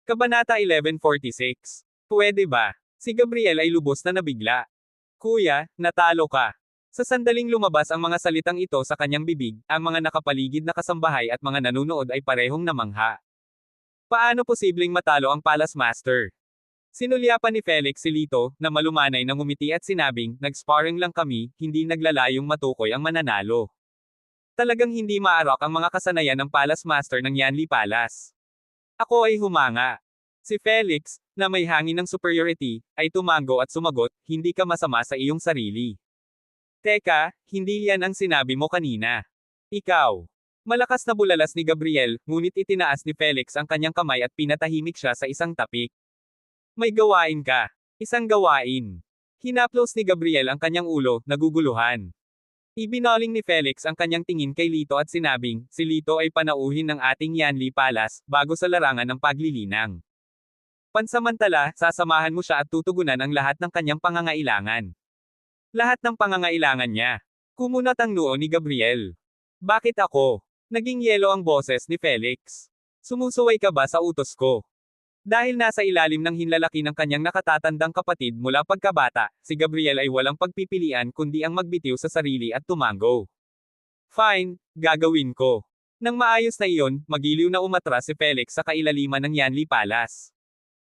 Kabanata 1146. Pwede ba? Si Gabriel ay lubos na nabigla. Kuya, natalo ka. Sa sandaling lumabas ang mga salitang ito sa kanyang bibig, ang mga nakapaligid na kasambahay at mga nanunood ay parehong namangha. Paano posibleng matalo ang Palace Master? Sinulyapan ni Felix si Lito, na malumanay na ngumiti at sinabing, nag-sparring lang kami, hindi naglalayong matukoy ang mananalo. Talagang hindi maarok ang mga kasanayan ng Palace Master ng Yanli Palace. Ako ay humanga. Si Felix, na may hangin ng superiority, ay tumango at sumagot, hindi ka masama sa iyong sarili. Teka, hindi yan ang sinabi mo kanina. Ikaw. Malakas na bulalas ni Gabriel, ngunit itinaas ni Felix ang kanyang kamay at pinatahimik siya sa isang tapik. May gawain ka. Isang gawain. Hinaplos ni Gabriel ang kanyang ulo, naguguluhan. Ibinaling ni Felix ang kanyang tingin kay Lito at sinabing, si Lito ay panauhin ng ating Yanli Palace, bago sa larangan ng paglilinang. Pansamantala, sasamahan mo siya at tutugunan ang lahat ng kanyang pangangailangan. Lahat ng pangangailangan niya. Kumunat ang noo ni Gabriel. Bakit ako? Naging yelo ang boses ni Felix. Sumusuway ka ba sa utos ko? Dahil nasa ilalim ng hinlalaki ng kanyang nakatatandang kapatid mula pagkabata, si Gabriel ay walang pagpipilian kundi ang magbitiw sa sarili at tumango. Fine, gagawin ko. Nang maayos na iyon, magiliw na umatras si Felix sa kailaliman ng Yanli Palace.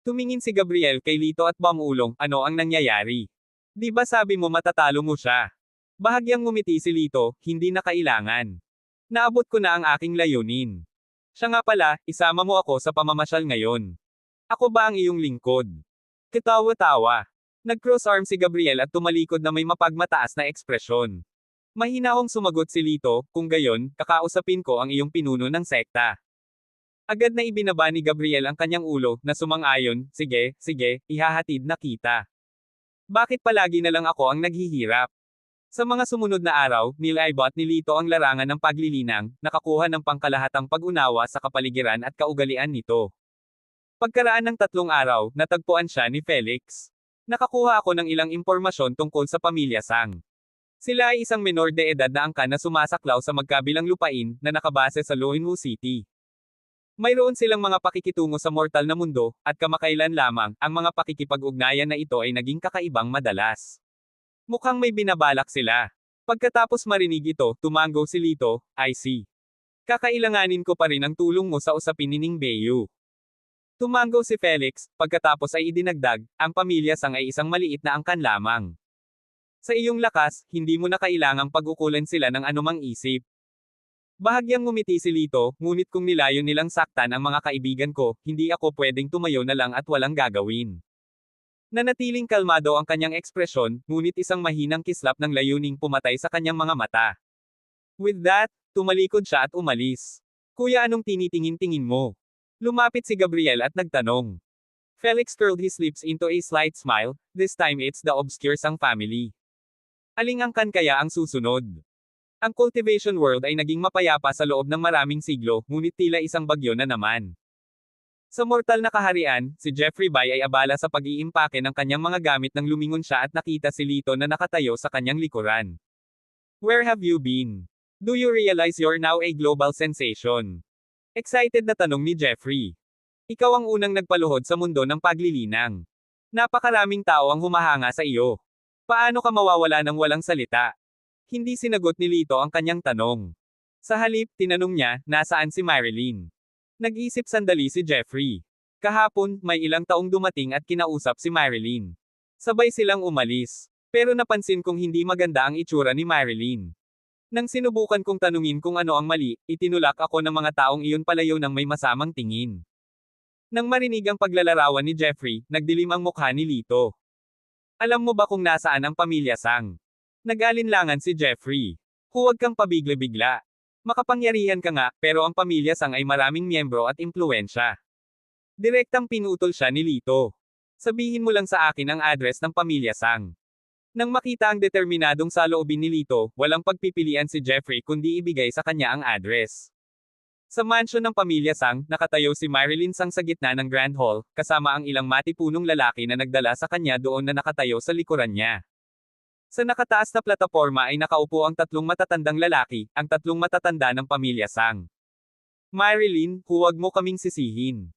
Tumingin si Gabriel kay Lito at bumulong, ano ang nangyayari? Di ba sabi mo matatalo mo siya? Bahagyang ngumiti si Lito, hindi na kailangan. Naabot ko na ang aking layunin. Siya nga pala, isama mo ako sa pamamasyal ngayon. Ako ba ang iyong lingkod? Katawa-tawa. Nag-cross arm si Gabriel at tumalikod na may mapagmataas na ekspresyon. Mahinahong sumagot si Lito, kung gayon, kakausapin ko ang iyong pinuno ng sekta. Agad na ibinaba ni Gabriel ang kanyang ulo, na sumang-ayon, sige, ihahatid na kita. Bakit palagi na lang ako ang naghihirap? Sa mga sumunod na araw, nilaybot ni Lito ang larangan ng paglilinang, nakakuha ng pangkalahatang pag-unawa sa kapaligiran at kaugalian nito. Pagkaraan ng 3 araw, natagpuan siya ni Felix. Nakakuha ako ng ilang impormasyon tungkol sa pamilya Sang. Sila ay isang menor de edad na angkan na sumasaklaw sa magkabilang lupain, na nakabase sa Loinwu City. Mayroon silang mga pakikitungo sa mortal na mundo, at kamakailan lamang, ang mga pakikipag-ugnayan na ito ay naging kakaibang madalas. Mukhang may binabalak sila. Pagkatapos marinig ito, tumango si Lito, I see. Kakailanganin ko pa rin ang tulong mo sa usapin ni Ning Beiyu. Tumango si Felix, pagkatapos ay idinagdag, ang pamilya Sang ay isang maliit na angkan lamang. Sa iyong lakas, hindi mo na kailangang pag-ukulan sila ng anumang isip. Bahagyang ngumiti si Lito, ngunit kung nilayon nilang saktan ang mga kaibigan ko, hindi ako pwedeng tumayo na lang at walang gagawin. Nanatiling kalmado ang kanyang ekspresyon, ngunit isang mahinang kislap ng layuning pumatay sa kanyang mga mata. With that, tumalikod siya at umalis. Kuya, anong tinitingin-tingin mo? Lumapit si Gabriel at nagtanong. Felix curled his lips into a slight smile, this time it's the obscure Sang family. Aling angkan kaya ang susunod? Ang cultivation world ay naging mapayapa sa loob ng maraming siglo, ngunit tila isang bagyo na naman. Sa mortal na kaharian, si Jeffrey Bai ay abala sa pag-iimpake ng kanyang mga gamit nang lumingon siya at nakita si Lito na nakatayo sa kanyang likuran. Where have you been? Do you realize you're now a global sensation? Excited na tanong ni Jeffrey. Ikaw ang unang nagpaluhod sa mundo ng paglilinang. Napakaraming tao ang humahanga sa iyo. Paano ka mawawala ng walang salita? Hindi sinagot ni Lito ang kanyang tanong. Sa halip, tinanong niya, nasaan si Marilyn? Nag-isip sandali si Jeffrey. Kahapon, may ilang taong dumating at kinausap si Marilyn. Sabay silang umalis. Pero napansin kong hindi maganda ang itsura ni Marilyn. Nang sinubukan kong tanungin kung ano ang mali, itinulak ako ng mga taong iyon palayo ng may masamang tingin. Nang marinig ang paglalarawan ni Jeffrey, nagdilim ang mukha ni Lito. Alam mo ba kung nasaan ang pamilya Sang? Nag-alinlangan si Jeffrey. Huwag kang pabigla-bigla. Makapangyarihan ka nga, pero ang pamilya Sang ay maraming miyembro at impluensya. Direktang pinutol siya ni Lito. Sabihin mo lang sa akin ang address ng pamilya Sang. Nang makita ang determinadong saloobin ni Lito, walang pagpipilian si Jeffrey kundi ibigay sa kanya ang address. Sa mansyon ng pamilya Sang, nakatayo si Marilyn Sang sa gitna ng Grand Hall, kasama ang ilang matipunong lalaki na nagdala sa kanya doon na nakatayo sa likuran niya. Sa nakataas na plataporma ay nakaupo ang 3 matatandang lalaki, ang 3 matatanda ng pamilya Sang. Marilyn, huwag mo kaming sisihin.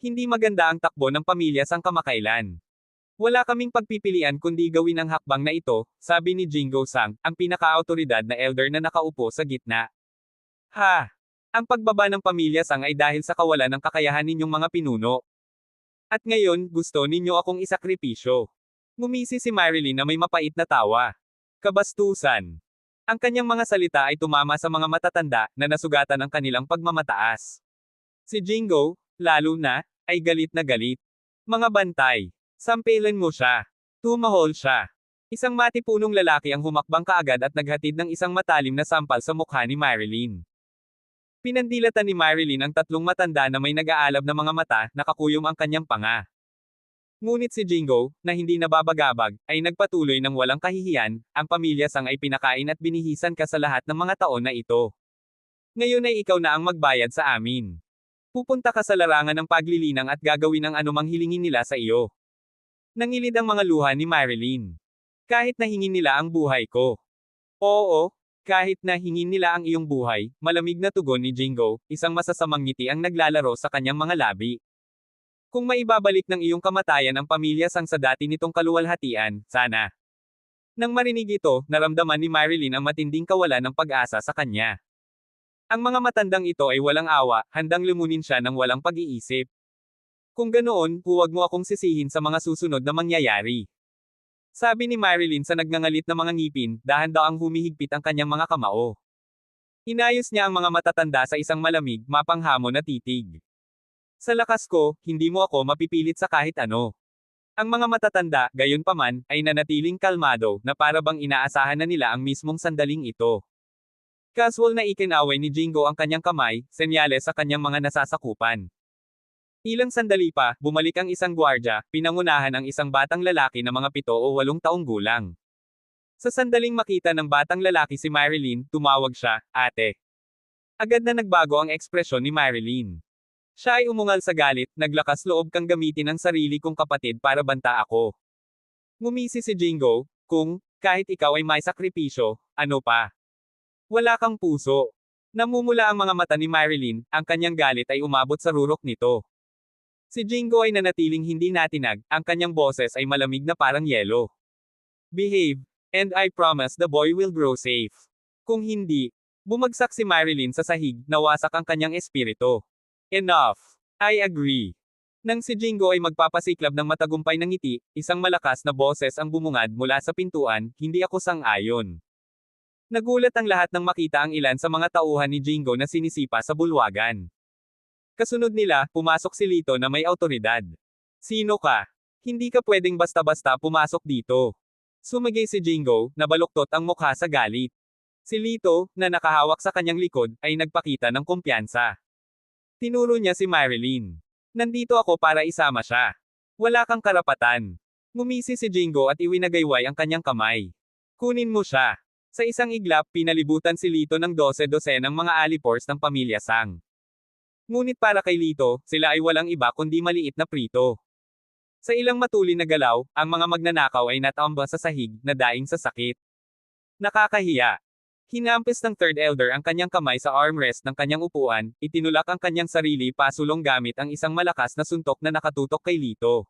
Hindi maganda ang takbo ng pamilya sang kamakailan. Wala kaming pagpipilian kundi gawin ang hakbang na ito, sabi ni Jingo Sang, ang pinaka-autoridad na elder na nakaupo sa gitna. Ha! Ang pagbaba ng pamilya Sang ay dahil sa kawalan ng kakayahan ninyong mga pinuno. At ngayon, gusto ninyo akong isakripisyo. Ngumisi si Marilyn na may mapait na tawa. Kabastusan. Ang kanyang mga salita ay tumama sa mga matatanda na nasugatan ang kanilang pagmamataas. Si Jingo, lalo na, ay galit na galit. Mga bantay. Sampelan mo siya. Tumahol siya. Isang matipunong lalaki ang humakbang kaagad at naghatid ng isang matalim na sampal sa mukha ni Marilyn. Pinandilatan ni Marilyn ang tatlong matanda na may nag-aalab na mga mata, nakakuyom ang kanyang panga. Ngunit si Jingo, na hindi nababagabag, ay nagpatuloy ng walang kahihiyan, ang pamilya Sang ay pinakain at binihisan ka sa lahat ng mga taon na ito. Ngayon ay ikaw na ang magbayad sa amin. Pupunta ka sa larangan ng paglilinang at gagawin ang anumang hilingin nila sa iyo. Nangilid ang mga luha ni Marilyn. Kahit na hingin nila ang buhay ko. Oo, kahit na hingin nila ang iyong buhay, malamig na tugon ni Jingo, isang masasamang ngiti ang naglalaro sa kanyang mga labi. Kung maibabalik ng iyong kamatayan ang pamilya Sang sa dati nitong kaluwalhatian, sana. Nang marinig ito, naramdaman ni Marilyn ang matinding kawalan ng pag-asa sa kanya. Ang mga matandang ito ay walang awa, handang lumunin siya ng walang pag-iisip. Kung ganoon, huwag mo akong sisihin sa mga susunod na mangyayari. Sabi ni Marilyn sa nagngangalit na mga ngipin, dahan-daang humihigpit ang kanyang mga kamao. Inayos niya ang mga matatanda sa isang malamig, mapanghamon na titig. Sa lakas ko, hindi mo ako mapipilit sa kahit ano. Ang mga matatanda, gayunpaman, ay nanatiling kalmado, na para bang inaasahan na nila ang mismong sandaling ito. Casual na ikinaway ni Jingo ang kanyang kamay, senyales sa kanyang mga nasasakupan. Ilang sandali pa, bumalik ang isang gwardya, pinangunahan ang isang batang lalaki na mga 7 o 8 taong gulang. Sa sandaling makita ng batang lalaki si Marilyn, tumawag siya, ate. Agad na nagbago ang ekspresyon ni Marilyn. Siya ay umungal sa galit, naglakas loob kang gamitin ang sarili kong kapatid para banta ako. Ngumisi si Jingo, kung, kahit ikaw ay may sakripisyo, ano pa? Wala kang puso. Namumula ang mga mata ni Marilyn, ang kanyang galit ay umabot sa rurok nito. Si Jingo ay nanatiling hindi natinag, ang kanyang boses ay malamig na parang yelo. Behave, and I promise the boy will grow safe. Kung hindi, bumagsak si Marilyn sa sahig, nawasak ang kanyang espiritu. Enough. I agree. Nang si Jingo ay magpapasiklab ng matagumpay ng ngiti, isang malakas na boses ang bumungad mula sa pintuan, hindi ako sang-ayon. Nagulat ang lahat nang makita ang ilan sa mga tauhan ni Jingo na sinisipa sa bulwagan. Kasunod nila, pumasok si Lito na may autoridad. Sino ka? Hindi ka pwedeng basta-basta pumasok dito. Sumagay si Jingo, nabaluktot ang mukha sa galit. Si Lito, na nakahawak sa kanyang likod, ay nagpakita ng kumpiyansa. Tinuro niya si Marilyn. Nandito ako para isama siya. Wala kang karapatan. Ngumisi si Jingo at iwinagayway ang kanyang kamay. Kunin mo siya. Sa isang iglap, pinalibutan si Lito ng 12-dosenang mga alipors ng pamilya Sang. Ngunit para kay Lito, sila ay walang iba kundi maliit na prito. Sa ilang matulin na galaw, ang mga magnanakaw ay natamba sa sahig, na daing sa sakit. Nakakahiya. Hinampis ng third elder ang kanyang kamay sa armrest ng kanyang upuan, itinulak ang kanyang sarili pasulong gamit ang isang malakas na suntok na nakatutok kay Lito.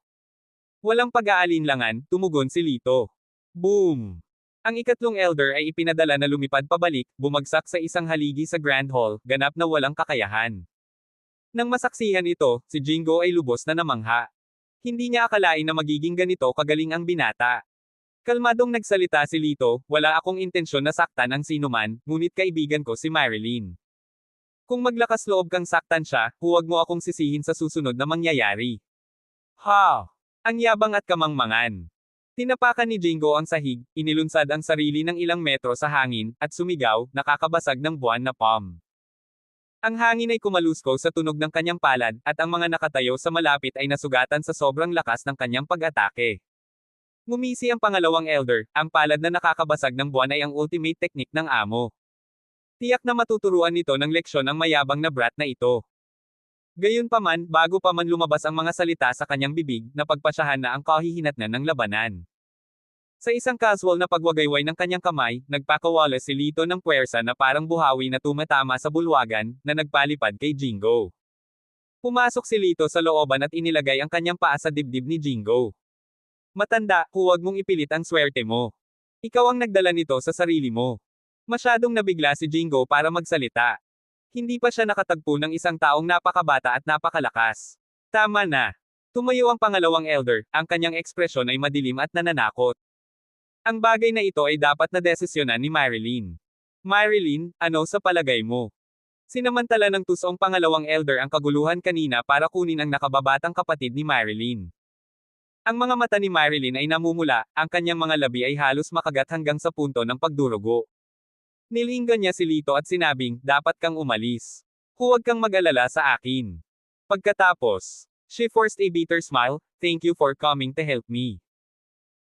Walang pag-aalinlangan, tumugon si Lito. Boom! Ang ikatlong elder ay ipinadala na lumipad pabalik, bumagsak sa isang haligi sa Grand Hall, ganap na walang kakayahan. Nang masaksihan ito, si Jingo ay lubos na namangha. Hindi niya akalain na magiging ganito kagaling ang binata. Kalmadong nagsalita si Lito, wala akong intensyon na saktan ang sinuman, ngunit kaibigan ko si Marilyn. Kung maglakas loob kang saktan siya, huwag mo akong sisihin sa susunod na mangyayari. Ha! Ang yabang at kamangmangan. Tinapakan ni Jingo ang sahig, inilunsad ang sarili ng ilang metro sa hangin, at sumigaw, nakakabasag ng buwan na palm. Ang hangin ay kumaluskaw sa tunog ng kanyang palad, at ang mga nakatayo sa malapit ay nasugatan sa sobrang lakas ng kanyang pag-atake. Ngumisi ang pangalawang elder, ang palad na nakakabasag ng buwan ay ang ultimate technique ng amo. Tiyak na matuturuan nito ng leksyon ang mayabang na brat na ito. Gayunpaman, bago pa man lumabas ang mga salita sa kanyang bibig, napagpasyahan na ang kahihinatnan ng labanan. Sa isang casual na pagwagayway ng kanyang kamay, nagpakawala si Lito ng puwersa na parang buhawi na tumatama sa bulwagan, na nagpalipad kay Jingo. Pumasok si Lito sa looban at inilagay ang kanyang paa sa dibdib ni Jingo. Matanda, huwag mong ipilit ang swerte mo. Ikaw ang nagdala nito sa sarili mo. Masyadong nabigla si Jingo para magsalita. Hindi pa siya nakatagpo ng isang taong napakabata at napakalakas. Tama na. Tumayo ang pangalawang elder, ang kanyang ekspresyon ay madilim at nananakot. Ang bagay na ito ay dapat na desisyonan ni Marilyn. Marilyn, ano sa palagay mo? Sinamantala ng tusong pangalawang elder ang kaguluhan kanina para kunin ang nakababatang kapatid ni Marilyn. Ang mga mata ni Marilyn ay namumula, ang kanyang mga labi ay halos makagat hanggang sa punto ng pagdurugo. Nilinggan niya si Lito at sinabing, dapat kang umalis. Huwag kang mag-alala sa akin. Pagkatapos, she forced a bitter smile, thank you for coming to help me.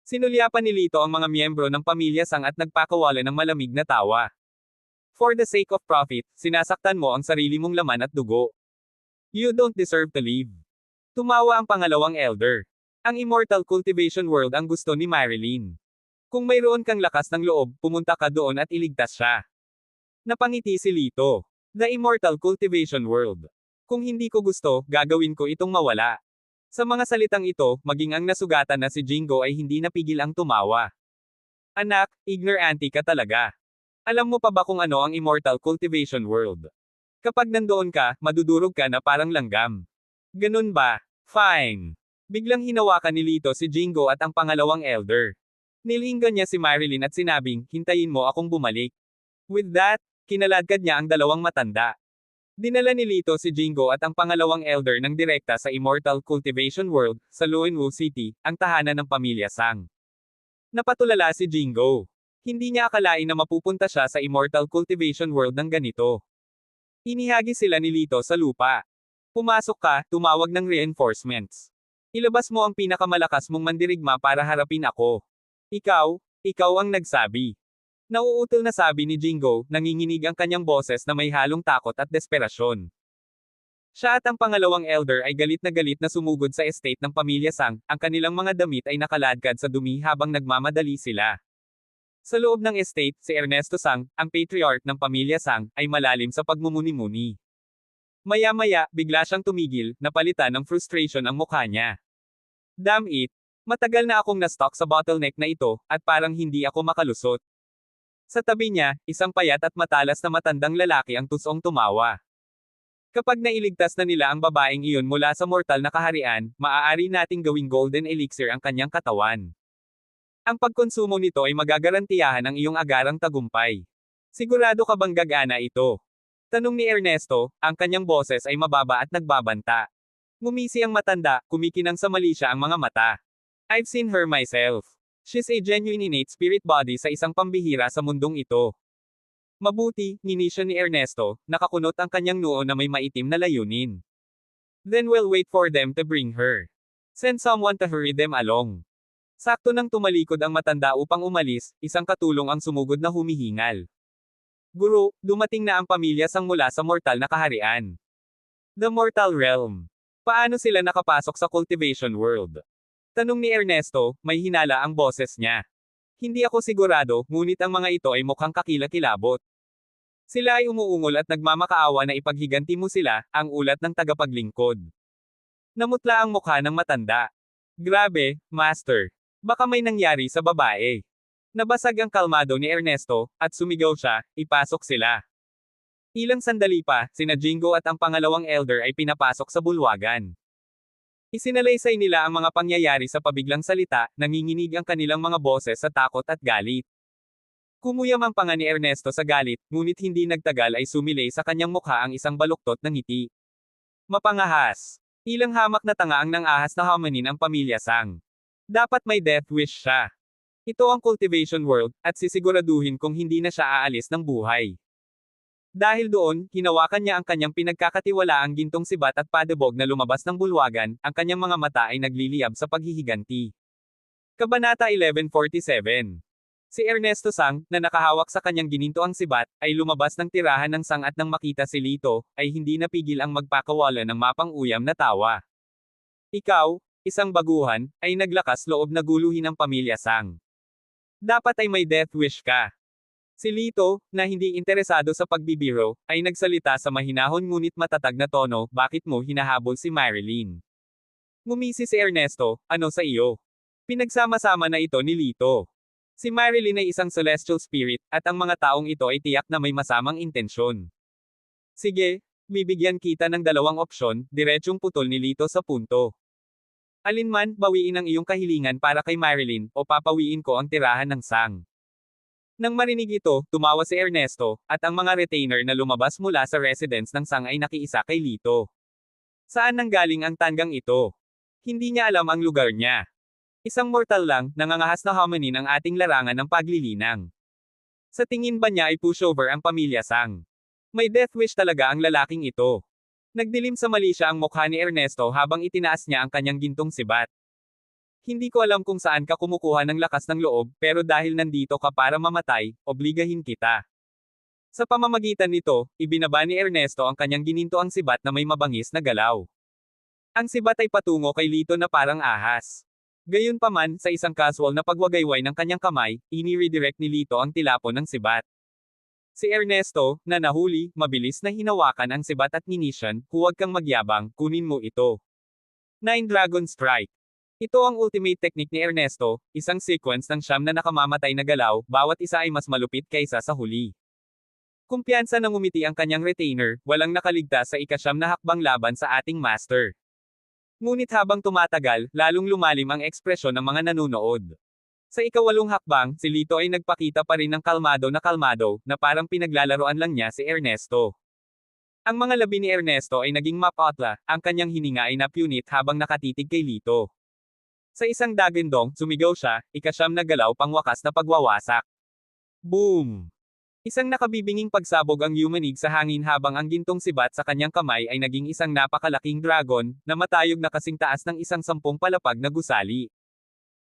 Sinulyapan ni Lito ang mga miyembro ng pamilya Sang at nagpakawala ng malamig na tawa. For the sake of profit, sinasaktan mo ang sarili mong laman at dugo. You don't deserve to live. Tumawa ang pangalawang elder. Ang Immortal Cultivation World ang gusto ni Marilyn. Kung mayroon kang lakas ng loob, pumunta ka doon at iligtas siya. Napangiti si Lito. The Immortal Cultivation World. Kung hindi ko gusto, gagawin ko itong mawala. Sa mga salitang ito, maging ang nasugatan na si Jingo ay hindi napigil ang tumawa. Anak, ignorante ka talaga. Alam mo pa ba kung ano ang Immortal Cultivation World? Kapag nandoon ka, madudurog ka na parang langgam. Ganun ba? Fine. Biglang hinawakan ni Lito si Jingo at ang pangalawang elder. Nilinggan niya si Marilyn at sinabing, hintayin mo akong bumalik. With that, kinaladkad niya ang dalawang matanda. Dinala ni Lito si Jingo at ang pangalawang elder ng direkta sa Immortal Cultivation World, sa Luenwu City, ang tahanan ng pamilya Sang. Napatulala si Jingo. Hindi niya akalain na mapupunta siya sa Immortal Cultivation World ng ganito. Inihagi sila ni Lito sa lupa. Pumasok ka, tumawag ng reinforcements. Ilabas mo ang pinakamalakas mong mandirigma para harapin ako. Ikaw ang nagsabi. Nauutal na sabi ni Jingo, nanginginig ang kanyang boses na may halong takot at desperasyon. Siya at ang pangalawang elder ay galit na sumugod sa estate ng pamilya Sang, ang kanilang mga damit ay nakaladkad sa dumi habang nagmamadali sila. Sa loob ng estate, si Ernesto Sang, ang patriarch ng pamilya Sang, ay malalim sa pagmumuni-muni. Maya-maya, bigla siyang tumigil, napalitan ng frustration ang mukha niya. Damn it! Matagal na akong na-stuck sa bottleneck na ito, at parang hindi ako makalusot. Sa tabi niya, isang payat at matalas na matandang lalaki ang tusong tumawa. Kapag nailigtas na nila ang babaeng iyon mula sa mortal na kaharian, maaari nating gawing golden elixir ang kanyang katawan. Ang pagkonsumo nito ay magagarantiyahan ang iyong agarang tagumpay. Sigurado ka bang gagana ito? Tanong ni Ernesto, ang kanyang boses ay mababa at nagbabanta. Ngumisi ang matanda, kumikinang sa mali siya ang mga mata. I've seen her myself. She's a genuine innate spirit body sa isang pambihira sa mundong ito. Mabuti, nginisyon ni Ernesto, nakakunot ang kanyang noo na may maitim na layunin. Then we'll wait for them to bring her. Send someone to hurry them along. Sakto nang tumalikod ang matanda upang umalis, isang katulong ang sumugod na humihingal. Guro, dumating na ang pamilya Sang mula sa mortal na kaharian. The Mortal Realm. Paano sila nakapasok sa Cultivation World? Tanong ni Ernesto, may hinala ang boses niya. Hindi ako sigurado, ngunit ang mga ito ay mukhang kakilakilabot. Sila ay umuungol at nagmamakaawa na ipaghiganti mo sila, ang ulat ng tagapaglingkod. Namutla ang mukha ng matanda. Grabe, Master. Baka may nangyari sa babae. Nabasag ang kalmado ni Ernesto, at sumigaw siya, ipasok sila. Ilang sandali pa, sina Jingo at ang pangalawang elder ay pinapasok sa bulwagan. Isinalaysay nila ang mga pangyayari sa pabiglang salita, nanginginig ang kanilang mga boses sa takot at galit. Kumuyam ang panga ni Ernesto sa galit, ngunit hindi nagtagal ay sumilay sa kanyang mukha ang isang baluktot na ngiti. Mapangahas. Ilang hamak na tanga ang nang-ahas na hamanin ang pamilya Sang. Dapat may death wish siya. Ito ang Cultivation World, at sisiguraduhin kung hindi na siya aalis ng buhay. Dahil doon, hinawakan niya ang kanyang pinagkakatiwalaang gintong sibat at padebog na lumabas ng bulwagan, ang kanyang mga mata ay nagliliyab sa paghihiganti. Kabanata 1147. Si Ernesto Sang, na nakahawak sa kanyang ginintoang sibat, ay lumabas ng tirahan ng Sang at nang makita si Lito, ay hindi napigil ang magpakawala ng mapang-uyam na tawa. Ikaw, isang baguhan, ay naglakas loob na guluhin ang pamilya Sang. Dapat ay may death wish ka. Si Lito, na hindi interesado sa pagbibiro, ay nagsalita sa mahinahon ngunit matatag na tono, bakit mo hinahabol si Marilyn? Ngumisi si Ernesto, ano sa iyo? Pinagsama-sama na ito ni Lito. Si Marilyn ay isang celestial spirit, at ang mga taong ito ay tiyak na may masamang intensyon. Sige, bibigyan kita ng dalawang opsyon, diretsyong putol ni Lito sa punto. Alinman, bawiin ang iyong kahilingan para kay Marilyn, o papawiin ko ang tirahan ng sang. Nang marinig ito, tumawa si Ernesto, at ang mga retainer na lumabas mula sa residence ng sang ay nakiisa kay Lito. Saan nanggaling ang tanggang ito? Hindi niya alam ang lugar niya. Isang mortal lang, nangangahas na hominin ang ating larangan ng paglilinang. Sa tingin ba niya ay pushover ang pamilya sang? May death wish talaga ang lalaking ito. Nagdilim sa mali siya ang mukha ni Ernesto habang itinaas niya ang kanyang gintong sibat. Hindi ko alam kung saan ka kumukuha ng lakas ng loob, pero dahil nandito ka para mamatay, obligahin kita. Sa pamamagitan nito, ibinaba ni Ernesto ang kanyang ginintoang sibat na may mabangis na galaw. Ang sibat ay patungo kay Lito na parang ahas. Gayunpaman, sa isang casual na pagwagayway ng kanyang kamay, ini-redirect ni Lito ang tilapon ng sibat. Si Ernesto, na nahuli, mabilis na hinawakan ang sibat at ninisyan, huwag kang magyabang, kunin mo ito. 9 Dragon Strike. Ito ang ultimate technique ni Ernesto, isang sequence ng siyam na nakamamatay na galaw, bawat isa ay mas malupit kaysa sa huli. Kumpiyansa na ngumiti ang kanyang retainer, walang nakaligtas sa ikasyam na hakbang laban sa ating master. Ngunit habang tumatagal, lalong lumalim ang ekspresyon ng mga nanonood. Sa ikawalong hakbang, si Lito ay nagpakita pa rin ng kalmado, na parang pinaglalaroan lang niya si Ernesto. Ang mga labi ni Ernesto ay naging mapatla, ang kanyang hininga ay napunit habang nakatitig kay Lito. Sa isang dagandong, sumigaw siya, ikasyam na galaw pang wakas na pagwawasak. Boom! Isang nakabibinging pagsabog ang yumanig sa hangin habang ang gintong sibat sa kanyang kamay ay naging isang napakalaking dragon, na matayog na kasing taas ng isang 10 palapag na gusali.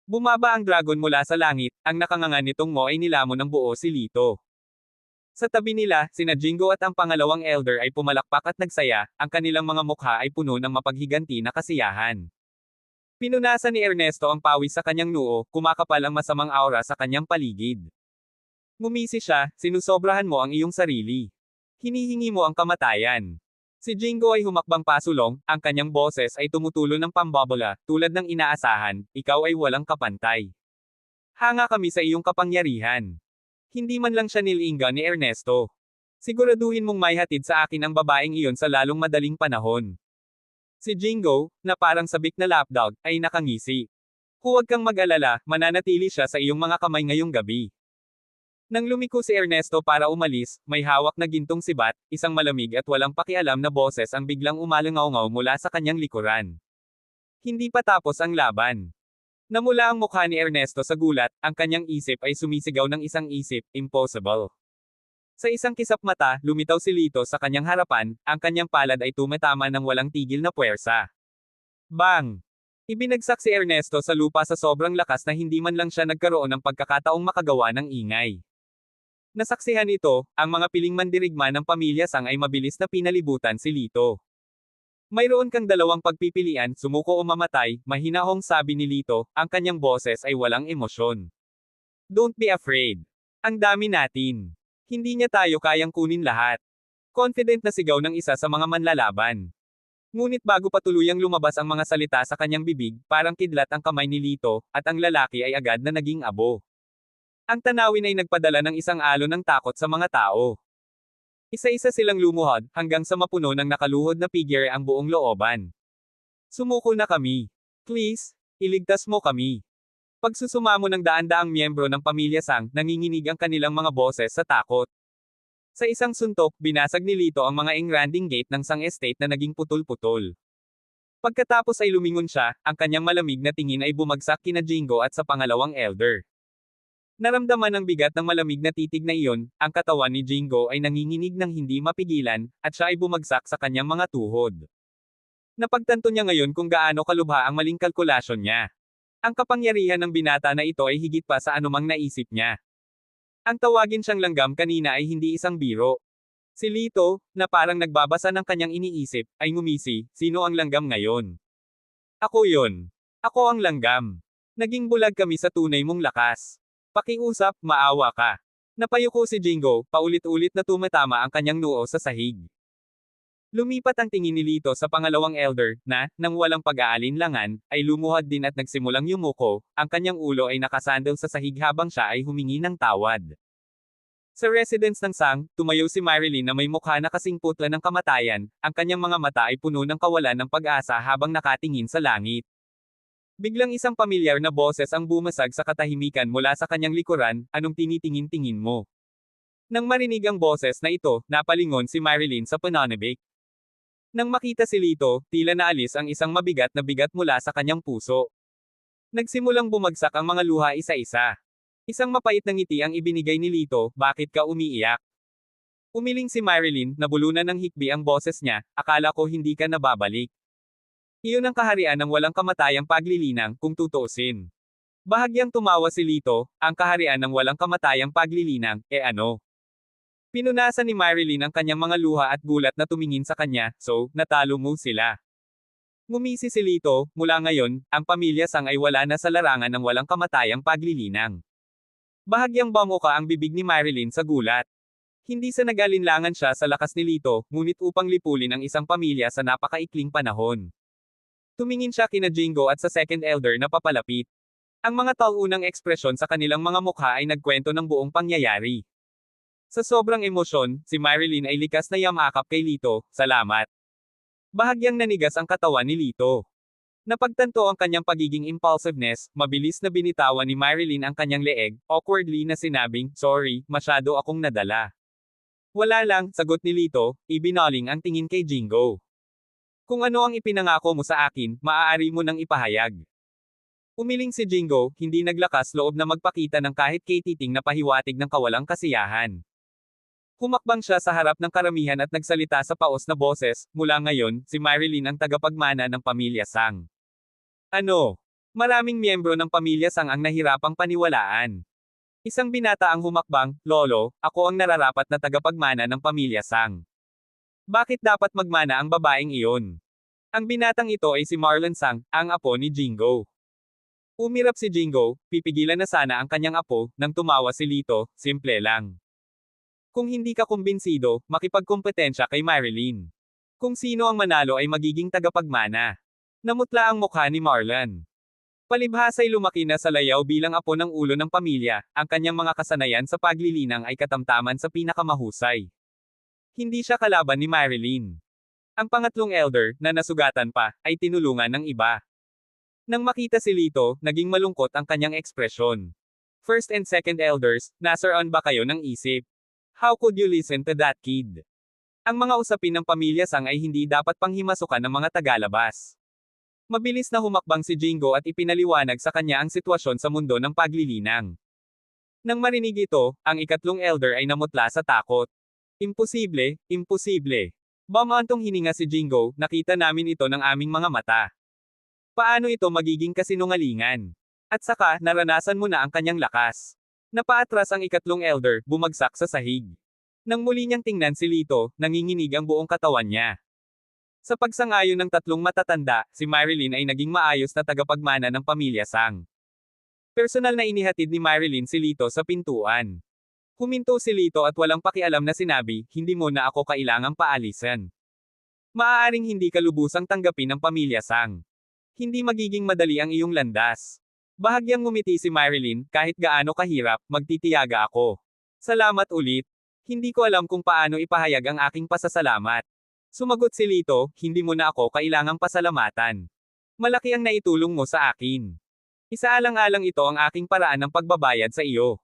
Bumaba ang dragon mula sa langit, ang nakanganga nitong mo ay nilamon ng buo si Lito. Sa tabi nila, sina Jingo at ang pangalawang elder ay pumalakpak at nagsaya, ang kanilang mga mukha ay puno ng mapaghiganti na kasiyahan. Pinunasan ni Ernesto ang pawis sa kanyang noo, kumakapal ang masamang aura sa kanyang paligid. Ngumisi siya, sinusobrahan mo ang iyong sarili. Hinihingi mo ang kamatayan. Si Jingo ay humakbang pasulong, ang kanyang boses ay tumutulo ng pambobola, tulad ng inaasahan, ikaw ay walang kapantay. Hanga kami sa iyong kapangyarihan. Hindi man lang siya nilinga ni Ernesto. Siguraduhin mong may hatid sa akin ang babaeng iyon sa lalong madaling panahon. Si Jingo, na parang sabik na lapdog, ay nakangisi. Huwag kang mag-alala, mananatili siya sa iyong mga kamay ngayong gabi. Nang lumiko si Ernesto para umalis, may hawak na gintong sibat, isang malamig at walang pakialam na boses ang biglang umalangaw-ngaw mula sa kanyang likuran. Hindi pa tapos ang laban. Namula ang mukha ni Ernesto sa gulat, ang kanyang isip ay sumisigaw ng isang isip, impossible. Sa isang kisap mata, lumitaw si Lito sa kanyang harapan, ang kanyang palad ay tumatama ng walang tigil na puwersa. Bang! Ibinagsak si Ernesto sa lupa sa sobrang lakas na hindi man lang siya nagkaroon ng pagkakataong makagawa ng ingay. Nasaksihan ito, ang mga piling mandirigma ng pamilya sang ay mabilis na pinalibutan si Lito. Mayroon kang dalawang pagpipilian, sumuko o mamatay, mahinahong sabi ni Lito, ang kanyang boses ay walang emosyon. Don't be afraid. Ang dami natin. Hindi niya tayo kayang kunin lahat. Confident na sigaw ng isa sa mga manlalaban. Ngunit bago pa tuluyang lumabas ang mga salita sa kanyang bibig, parang kidlat ang kamay ni Lito, at ang lalaki ay agad na naging abo. Ang tanawin ay nagpadala ng isang alon ng takot sa mga tao. Isa-isa silang lumuhod, hanggang sa mapuno ng nakaluhod na figure ang buong looban. Sumuko na kami. Please, iligtas mo kami. Pagsusumamo ng daan-daang miyembro ng pamilya sang, nanginginig ang kanilang mga boses sa takot. Sa isang suntok, binasag ni Lito ang mga engranding gate ng sang estate na naging putol-putol. Pagkatapos ay lumingon siya, ang kanyang malamig na tingin ay bumagsak kina Jingo at sa pangalawang elder. Naramdaman ang bigat ng malamig na titig na iyon, ang katawan ni Jingo ay nanginginig ng hindi mapigilan, at siya ay bumagsak sa kanyang mga tuhod. Napagtanto niya ngayon kung gaano kalubha ang maling kalkulasyon niya. Ang kapangyarihan ng binata na ito ay higit pa sa anumang naisip niya. Ang tawagin siyang langgam kanina ay hindi isang biro. Si Lito, na parang nagbabasa ng kanyang iniisip, ay ngumisi, sino ang langgam ngayon? Ako yon. Ako ang langgam. Naging bulag kami sa tunay mong lakas. Pakiusap, maawa ka. Napayuko si Jingo, paulit-ulit na tumatama ang kanyang noo sa sahig. Lumipat ang tingin ni Lito sa pangalawang elder, na, nang walang pag-aalinlangan, ay lumuhad din at nagsimulang yumuko, ang kanyang ulo ay nakasandal sa sahig habang siya ay humingi ng tawad. Sa residence ng Sang, tumayo si Marilyn na may mukha na kasing putla ng kamatayan, ang kanyang mga mata ay puno ng kawalan ng pag-asa habang nakatingin sa langit. Biglang isang pamilyar na boses ang bumasag sa katahimikan mula sa kanyang likuran, anong tinitingin-tingin mo? Nang marinig ang boses na ito, napalingon si Marilyn sa pananabik. Nang makita si Lito, tila naalis ang isang mabigat na bigat mula sa kanyang puso. Nagsimulang bumagsak ang mga luha isa-isa. Isang mapait na ngiti ang ibinigay ni Lito, bakit ka umiiyak? Umiling si Marilyn, nabulunan ng hikbi ang boses niya, akala ko hindi ka nababalik. Iyon ang kaharian ng walang kamatayang paglilinang, kung tutuusin. Bahagyang tumawa si Lito, ang kaharian ng walang kamatayang paglilinang, ano? Pinunasan ni Marilyn ang kanyang mga luha at gulat na tumingin sa kanya, so, natalo mo sila. Ngumisi si Lito, mula ngayon, ang pamilya Sang ay wala na sa larangan ng walang kamatayang paglilinang. Bahagyang bango ka ang bibig ni Marilyn sa gulat. Hindi sa nagalinlangan siya sa lakas ni Lito, ngunit upang lipulin ang isang pamilya sa napakaikling panahon. Tumingin siya kina Jingo at sa second elder na papalapit. Ang mga taunang ekspresyon sa kanilang mga mukha ay nagkwento ng buong pangyayari. Sa sobrang emosyon, si Marilyn ay likas na yamakap kay Lito, salamat. Bahagyang nanigas ang katawan ni Lito. Napagtanto ang kanyang pagiging impulsiveness, mabilis na binitawan ni Marilyn ang kanyang leeg, awkwardly na sinabing, sorry, masyado akong nadala. Wala lang, sagot ni Lito, ibinaling ang tingin kay Jingo. Kung ano ang ipinangako mo sa akin, maaari mo nang ipahayag. Umiling si Jingo, hindi naglakas loob na magpakita ng kahit kay-titing na pahiwatig ng kawalang kasiyahan. Humakbang siya sa harap ng karamihan at nagsalita sa paos na boses, mula ngayon, si Marilyn ang tagapagmana ng pamilya Sang. Ano? Maraming miyembro ng pamilya Sang ang nahirapang paniwalaan. Isang binata ang humakbang, Lolo, ako ang nararapat na tagapagmana ng pamilya Sang. Bakit dapat magmana ang babaeng iyon? Ang binatang ito ay si Marlon Sang, ang apo ni Jingo. Umirap si Jingo, pipigilan na sana ang kanyang apo, nang tumawa si Lito, simple lang. Kung hindi ka kumbinsido, makipagkompetensya kay Marilyn. Kung sino ang manalo ay magiging tagapagmana. Namutla ang mukha ni Marlon. Palibhasa'y lumaki na sa layaw bilang apo ng ulo ng pamilya, ang kanyang mga kasanayan sa paglilinang ay katamtaman sa pinakamahusay. Hindi siya kalaban ni Marilyn. Ang pangatlong elder, na nasugatan pa, ay tinulungan ng iba. Nang makita si Lito, naging malungkot ang kanyang ekspresyon. First and second elders, nasaroon ba kayo ng isip? How could you listen to that kid? Ang mga usapin ng pamilya Sang ay hindi dapat panghimasukan ng mga tagalabas. Mabilis na humakbang si Jingo at ipinaliwanag sa kanya ang sitwasyon sa mundo ng paglilinang. Nang marinig ito, ang ikatlong elder ay namutla sa takot. Imposible, imposible. Bamantong hininga si Jingo, nakita namin ito ng aming mga mata. Paano ito magiging kasinungalingan? At saka, naranasan mo na ang kanyang lakas. Napaatras ang ikatlong elder, bumagsak sa sahig. Nang muli niyang tingnan si Lito, nanginginig ang buong katawan niya. Sa pagsang-ayon ng tatlong matatanda, si Marilyn ay naging maayos na tagapagmana ng pamilya Sang. Personal na inihatid ni Marilyn si Lito sa pintuan. Huminto si Lito at walang pakialam na sinabi, hindi mo na ako kailangang paalisan. Maaaring hindi ka lubusang tanggapin ng pamilya Sang. Hindi magiging madali ang iyong landas. Bahagyang ngumiti si Marilyn, kahit gaano kahirap, magtitiyaga ako. Salamat ulit. Hindi ko alam kung paano ipahayag ang aking pasasalamat. Sumagot si Lito, hindi mo na ako kailangang pasalamatan. Malaki ang naitulong mo sa akin. Isaalang-alang ito ang aking paraan ng pagbabayad sa iyo.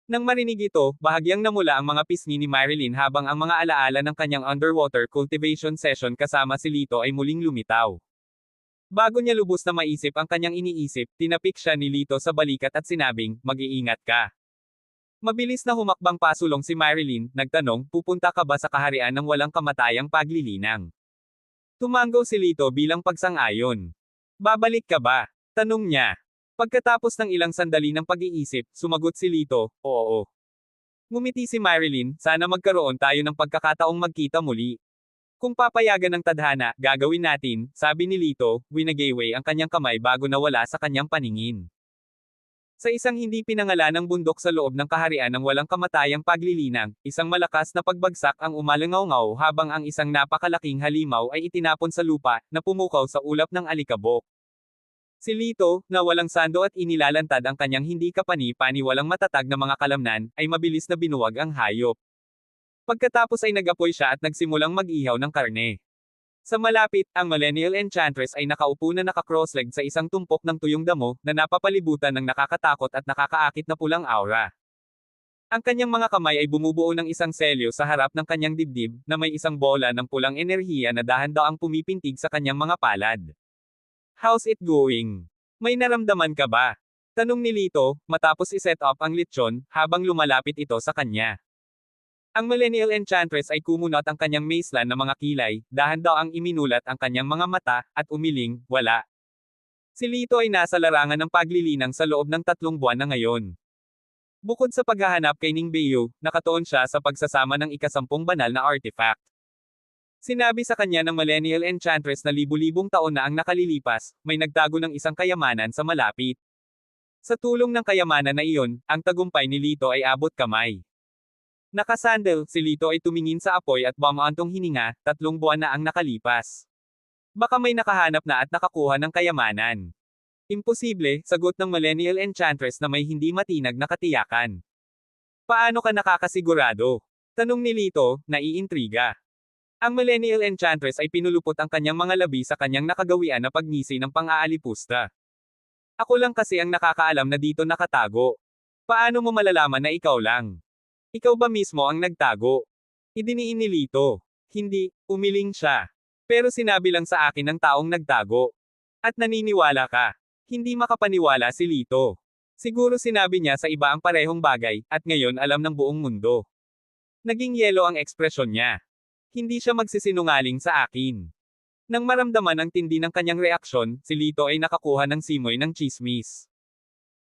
Nang marinig ito, bahagyang namula ang mga pisngi ni Marilyn habang ang mga alaala ng kanyang underwater cultivation session kasama si Lito ay muling lumitaw. Bago niya lubos na maisip ang kanyang iniisip, tinapik siya ni Lito sa balikat at sinabing, mag-iingat ka. Mabilis na humakbang pasulong si Marilyn, nagtanong, pupunta ka ba sa kaharian ng walang kamatayang paglilinang? Tumanggaw si Lito bilang pagsang-ayon. Babalik ka ba? Tanong niya. Pagkatapos ng ilang sandali ng pag-iisip, sumagot si Lito, oo. Ngumiti si Marilyn, sana magkaroon tayo ng pagkakataong magkita muli. Kung papayagan ng tadhana, gagawin natin, sabi ni Lito, winageyway ang kanyang kamay bago nawala sa kanyang paningin. Sa isang hindi pinangalanang bundok sa loob ng kaharian ng walang kamatayang paglilinang, isang malakas na pagbagsak ang umalangaw habang ang isang napakalaking halimaw ay itinapon sa lupa, na pumukaw sa ulap ng alikabok. Si Lito, na walang sando at inilalantad ang kanyang hindi kapani-paniwalang matatag na mga kalamnan, ay mabilis na binuwag ang hayop. Pagkatapos ay nag-apoy siya at nagsimulang mag-ihaw ng karne. Sa malapit, ang Millennial Enchantress ay nakaupo na naka-cross-legged sa isang tumpok ng tuyong damo, na napapalibutan ng nakakatakot at nakakaakit na pulang aura. Ang kanyang mga kamay ay bumubuo ng isang selyo sa harap ng kanyang dibdib, na may isang bola ng pulang enerhiya na dahan-daang pumipintig sa kanyang mga palad. "How's it going? May naramdaman ka ba?" Tanong ni Lito, matapos i-set up ang lechon, habang lumalapit ito sa kanya. Ang Millennial Enchantress ay kumunot ang kanyang macelan na mga kilay, dahan-daang iminulat ang kanyang mga mata, at umiling, wala. Si Lito ay nasa larangan ng paglilinang sa loob ng 3 buwan na ngayon. Bukod sa paghahanap kay Ning Beo, nakatuon siya sa pagsasama ng ika-10 banal na artifact. Sinabi sa kanya ng Millennial Enchantress na libu-libong taon na ang nakalilipas, may nagtago ng isang kayamanan sa malapit. Sa tulong ng kayamanan na iyon, ang tagumpay ni Lito ay abot kamay. Nakasandal, si Lito ay tumingin sa apoy at bumaantong hininga, 3 buwan na ang nakalipas. Baka may nakahanap na at nakakuha ng kayamanan. Imposible, sagot ng Millennial Enchantress na may hindi matinag na katiyakan. Paano ka nakakasigurado? Tanong ni Lito, naiintriga. Ang Millennial Enchantress ay pinulupot ang kanyang mga labi sa kanyang nakagawian na pagngisi ng pang-aalipusta. Ako lang kasi ang nakakaalam na dito nakatago. Paano mo malalaman na ikaw lang? Ikaw ba mismo ang nagtago? Idiniin ni Lito. Hindi, umiling siya. Pero sinabi lang sa akin ng taong nagtago. At naniniwala ka. Hindi makapaniwala si Lito. Siguro sinabi niya sa iba ang parehong bagay, at ngayon alam ng buong mundo. Naging yelo ang ekspresyon niya. Hindi siya magsisinungaling sa akin. Nang maramdaman ang tindi ng kanyang reaksyon, si Lito ay nakakuha ng simoy ng tsismis.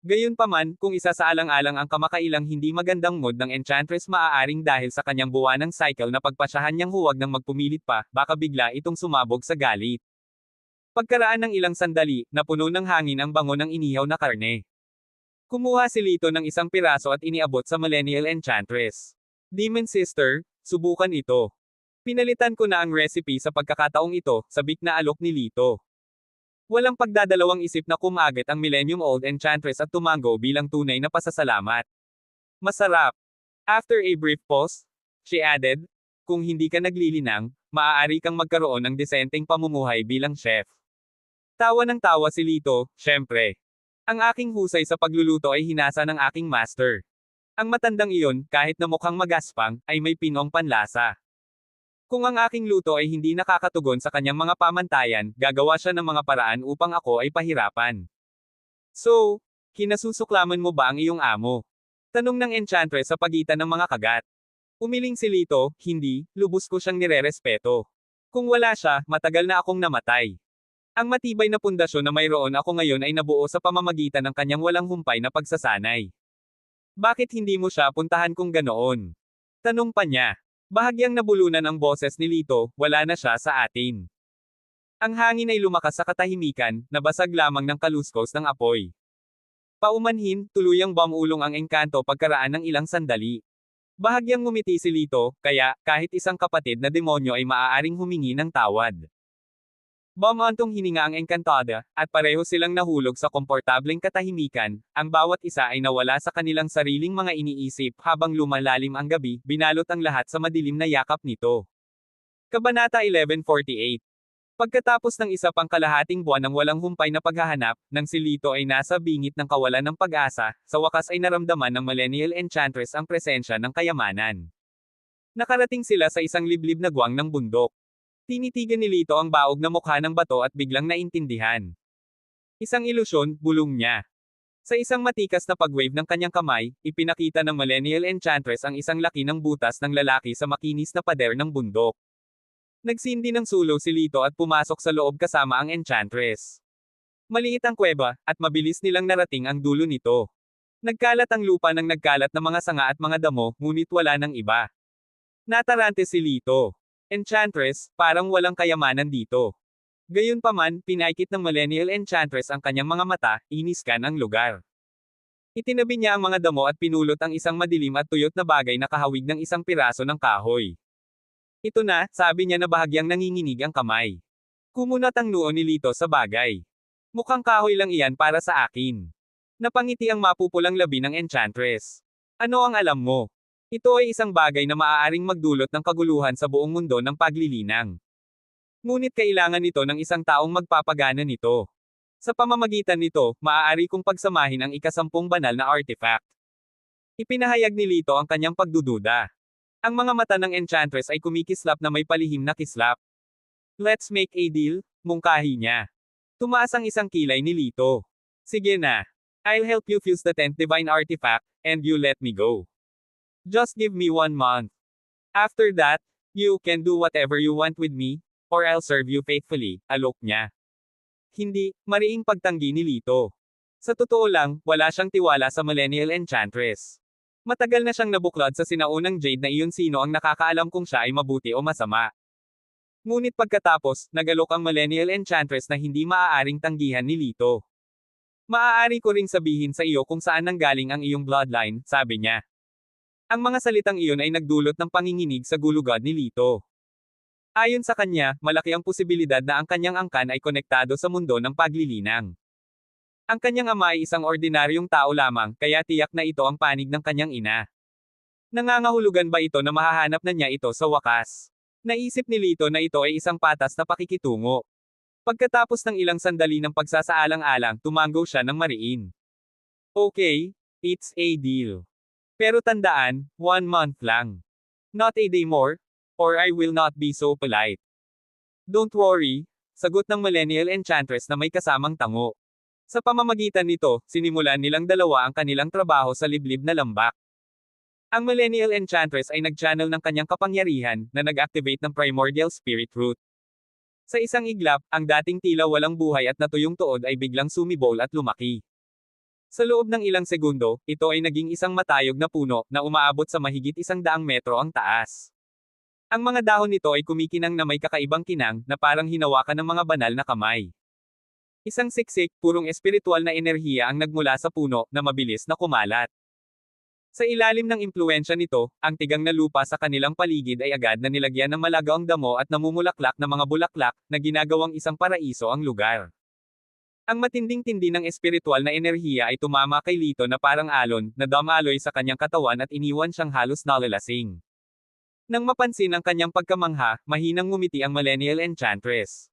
Gayunpaman, kung isasaalang-alang ang kamakailang hindi magandang mood ng Enchantress maaaring dahil sa kanyang buwanang cycle na pagpasyahan niyang huwag nang magpumilit pa, baka bigla itong sumabog sa galit. Pagkaraan ng ilang sandali, napuno ng hangin ang bango ng inihaw na karne. Kumuha si Lito ng isang piraso at iniabot sa Millennial Enchantress. Demon Sister, subukan ito. Pinalitan ko na ang recipe sa pagkakataong ito, sabik na alok ni Lito. Walang pagdadalawang isip na kumagit ang Millennium-old Enchantress at tumango bilang tunay na pasasalamat. Masarap. After a brief pause, she added, kung hindi ka naglilinang, maaari kang magkaroon ng desenteng pamumuhay bilang chef. Tawa ng tawa si Lito, syempre. Ang aking husay sa pagluluto ay hinasa ng aking master. Ang matandang iyon, kahit na mukhang magaspang, ay may pinong panlasa. Kung ang aking luto ay hindi nakakatugon sa kanyang mga pamantayan, gagawa siya ng mga paraan upang ako ay pahirapan. So, kinasusuklaman mo ba ang iyong amo? Tanong ng Enchantress sa pagitan ng mga kagat. Umiling si Lito, hindi, lubos ko siyang nirerespeto. Kung wala siya, matagal na akong namatay. Ang matibay na pundasyon na mayroon ako ngayon ay nabuo sa pamamagitan ng kanyang walang humpay na pagsasanay. Bakit hindi mo siya puntahan kung ganoon? Tanong pa niya. Bahagyang nabulunan ang boses ni Lito, wala na siya sa atin. Ang hangin ay lumakas sa katahimikan, nabasag lamang ng kaluskos ng apoy. Paumanhin, tuluyang bumulong ang engkanto pagkaraan ng ilang sandali. Bahagyang ngumiti si Lito, kaya, kahit isang kapatid na demonyo ay maaaring humingi ng tawad. Bumantong hininga ang engkantada, at pareho silang nahulog sa komportableng katahimikan, ang bawat isa ay nawala sa kanilang sariling mga iniisip habang lumalalim ang gabi, binalot ang lahat sa madilim na yakap nito. Kabanata 1148. Pagkatapos ng isa pang kalahating buwan ng walang humpay na paghahanap, nang si Lito ay nasa bingit ng kawalan ng pag-asa, sa wakas ay naramdaman ng Millennial Enchantress ang presensya ng kayamanan. Nakarating sila sa isang liblib na guwang ng bundok. Tinitigan ni Lito ang baog na mukha ng bato at biglang naintindihan. Isang ilusyon, bulong niya. Sa isang matikas na pag-wave ng kanyang kamay, ipinakita ng Millennial Enchantress ang isang laki ng butas ng lalaki sa makinis na pader ng bundok. Nagsindi ng sulo si Lito at pumasok sa loob kasama ang Enchantress. Maliit ang kuweba, at mabilis nilang narating ang dulo nito. Nagkalat ang lupa ng nagkalat na mga sanga at mga damo, ngunit wala ng iba. Natarante si Lito. Enchantress, parang walang kayamanan dito. Gayunpaman, pinaikit ng Millennial Enchantress ang kanyang mga mata, iniskan ang lugar. Itinabi niya ang mga damo at pinulot ang isang madilim at tuyot na bagay na kahawig ng isang piraso ng kahoy. Ito na, sabi niya na bahagyang nanginginig ang kamay. Kumunat ang noo ni Lito sa bagay. Mukhang kahoy lang iyan para sa akin. Napangiti ang mapupulang labi ng Enchantress. Ano ang alam mo? Ito ay isang bagay na maaaring magdulot ng kaguluhan sa buong mundo ng paglilinang. Ngunit kailangan nito ng isang taong magpapagana nito. Sa pamamagitan nito, maaari kong pagsamahin ang ika-10 banal na artifact. Ipinahayag ni Lito ang kanyang pagdududa. Ang mga mata ng Enchantress ay kumikislap na may palihim na kislap. Let's make a deal, mungkahi niya. Tumaas ang isang kilay ni Lito. Sige na. I'll help you fuse the 10th divine artifact, and you let me go. Just give me 1 month. After that, you can do whatever you want with me, or I'll serve you faithfully, alok niya. Hindi, mariing pagtanggi ni Lito. Sa totoo lang, wala siyang tiwala sa Millennial Enchantress. Matagal na siyang nabuklod sa sinaunang Jade na iyon sino ang nakakaalam kung siya ay mabuti o masama. Ngunit pagkatapos, nagalok ang Millennial Enchantress na hindi maaaring tanggihan ni Lito. Maaari ko ring sabihin sa iyo kung saan nanggaling ang iyong bloodline, sabi niya. Ang mga salitang iyon ay nagdulot ng panginginig sa gulugod ni Lito. Ayon sa kanya, malaki ang posibilidad na ang kanyang angkan ay konektado sa mundo ng paglilinang. Ang kanyang ama ay isang ordinaryong tao lamang, kaya tiyak na ito ang panig ng kanyang ina. Nangangahulugan ba ito na mahahanap na niya ito sa wakas? Naisip ni Lito na ito ay isang patas na pakikitungo. Pagkatapos ng ilang sandali ng pagsasaalang-alang, tumango siya ng mariin. Okay, it's a deal. Pero tandaan, 1 month lang. Not a day more, or I will not be so polite. Don't worry, sagot ng Millennial Enchantress na may kasamang tango. Sa pamamagitan nito, sinimulan nilang dalawa ang kanilang trabaho sa liblib na lambak. Ang Millennial Enchantress ay nag-channel ng kanyang kapangyarihan, na nag-activate ng Primordial Spirit Root. Sa isang iglap, ang dating tila walang buhay at natuyong tuod ay biglang sumibol at lumaki. Sa loob ng ilang segundo, ito ay naging isang matayog na puno, na umaabot sa mahigit 100 metro ang taas. Ang mga dahon nito ay kumikinang na may kakaibang kinang, na parang hinawakan ng mga banal na kamay. Isang siksik, purong espiritual na enerhiya ang nagmula sa puno, na mabilis na kumalat. Sa ilalim ng impluwensya nito, ang tigang na lupa sa kanilang paligid ay agad na nilagyan ng malagaong damo at namumulaklak na mga bulaklak, na ginagawang isang paraiso ang lugar. Ang matinding-tindi ng espiritual na enerhiya ay tumama kay Lito na parang alon, na dumaloy sa kanyang katawan at iniwan siyang halos nalalasing. Nang mapansin ang kanyang pagkamangha, mahinang ngumiti ang Millennial Enchantress.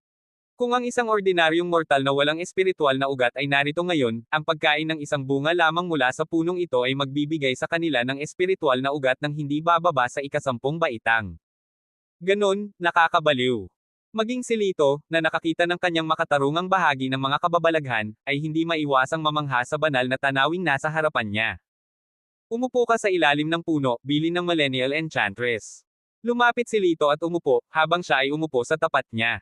Kung ang isang ordinaryong mortal na walang espiritual na ugat ay narito ngayon, ang pagkain ng isang bunga lamang mula sa punong ito ay magbibigay sa kanila ng espiritual na ugat ng hindi bababa sa ika-10 baitang. Ganon, nakakabaliw. Maging si Lito, na nakakita ng kanyang makatarungang bahagi ng mga kababalaghan, ay hindi maiwasang mamangha sa banal na tanawing nasa harapan niya. Umupo ka sa ilalim ng puno, bilin ng Millennial Enchantress. Lumapit si Lito at umupo, habang siya ay umupo sa tapat niya.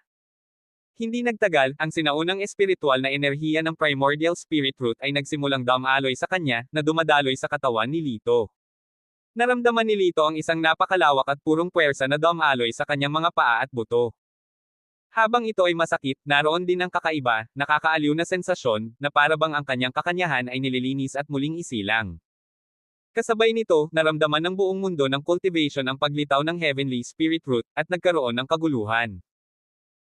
Hindi nagtagal, ang sinaunang espiritual na enerhiya ng Primordial Spirit Root ay nagsimulang dumaloy sa kanya, na dumadaloy sa katawan ni Lito. Naramdaman ni Lito ang isang napakalawak at purong puwersa na dumaloy sa kanyang mga paa at buto. Habang ito ay masakit, naroon din ang kakaiba, nakakaaliw na sensasyon, na parabang ang kanyang kakanyahan ay nililinis at muling isilang. Kasabay nito, naramdaman ng buong mundo ng cultivation ang paglitaw ng Heavenly Spirit Root, at nagkaroon ng kaguluhan.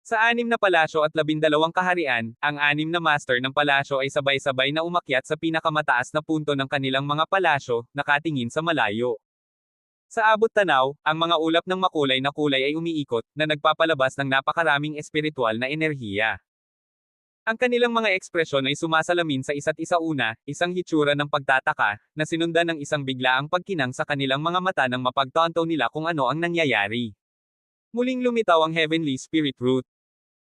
Sa 6 na palasyo at 12 kaharian, ang 6 na master ng palasyo ay sabay-sabay na umakyat sa pinakamataas na punto ng kanilang mga palasyo, nakatingin sa malayo. Sa abot tanaw, ang mga ulap ng makulay na kulay ay umiikot, na nagpapalabas ng napakaraming espiritual na enerhiya. Ang kanilang mga ekspresyon ay sumasalamin sa isa't isa una, isang hitsura ng pagtataka, na sinundan ng isang biglaang pagkinang sa kanilang mga mata nang mapagtanto nila kung ano ang nangyayari. Muling lumitaw ang Heavenly Spirit Root.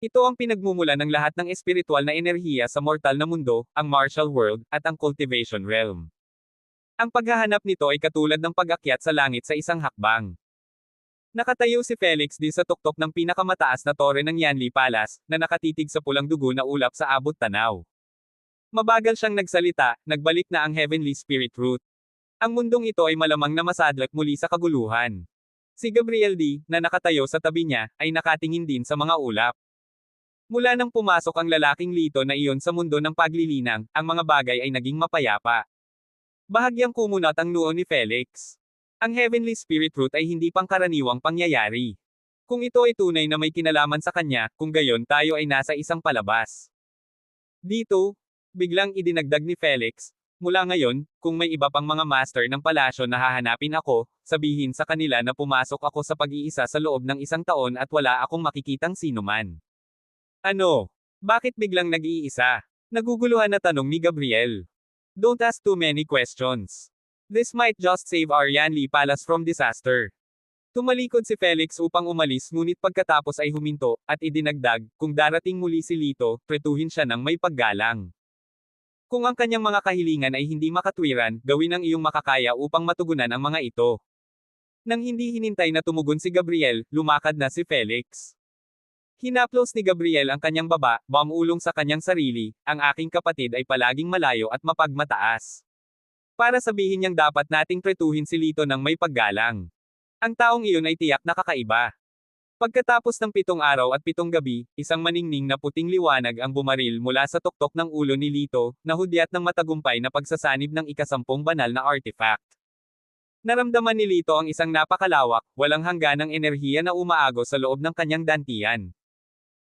Ito ang pinagmumulan ng lahat ng espiritual na enerhiya sa mortal na mundo, ang martial world, at ang cultivation realm. Ang paghahanap nito ay katulad ng pag-akyat sa langit sa isang hakbang. Nakatayo si Felix di sa tuktok ng pinakamataas na tore ng Yanli Palace, na nakatitig sa pulang dugo na ulap sa abot tanaw. Mabagal siyang nagsalita, nagbalik na ang Heavenly Spirit Root. Ang mundong ito ay malamang na masadlak muli sa kaguluhan. Si Gabriel D, na nakatayo sa tabi niya, ay nakatingin din sa mga ulap. Mula nang pumasok ang lalaking Lito na iyon sa mundo ng paglilinang, ang mga bagay ay naging mapayapa. Bahagyang kumunat ang noo ni Felix. Ang Heavenly Spirit Root ay hindi pangkaraniwang pangyayari. Kung ito ay tunay na may kinalaman sa kanya, kung gayon tayo ay nasa isang palabas. Dito, biglang idinagdag ni Felix, mula ngayon, kung may iba pang mga master ng palasyo na hahanapin ako, sabihin sa kanila na pumasok ako sa pag-iisa sa loob ng 1 taon at wala akong makikitang sinuman. Ano? Bakit biglang nag-iisa? Naguguluhan na tanong ni Gabriel. Don't ask too many questions. This might just save Arianli Palace from disaster. Tumalikod si Felix upang umalis ngunit pagkatapos ay huminto, at idinagdag, kung darating muli si Lito, tretuhin siya ng may paggalang. Kung ang kanyang mga kahilingan ay hindi makatwiran, gawin ang iyong makakaya upang matugunan ang mga ito. Nang hindi hinintay na tumugon si Gabriel, lumakad na si Felix. Hinaplos ni Gabriel ang kanyang baba, mamulong sa kanyang sarili, ang aking kapatid ay palaging malayo at mapagmataas. Para sabihin niyang dapat nating tretuhin si Lito ng may paggalang. Ang taong iyon ay tiyak na kakaiba. Pagkatapos ng 7 araw at 7 gabi, isang maningning na puting liwanag ang bumaril mula sa tuktok ng ulo ni Lito, na hudyat ng matagumpay na pagsasanib ng ika-10 banal na artifact. Naramdaman ni Lito ang isang napakalawak, walang hangganang enerhiya na umaagos sa loob ng kanyang dantian.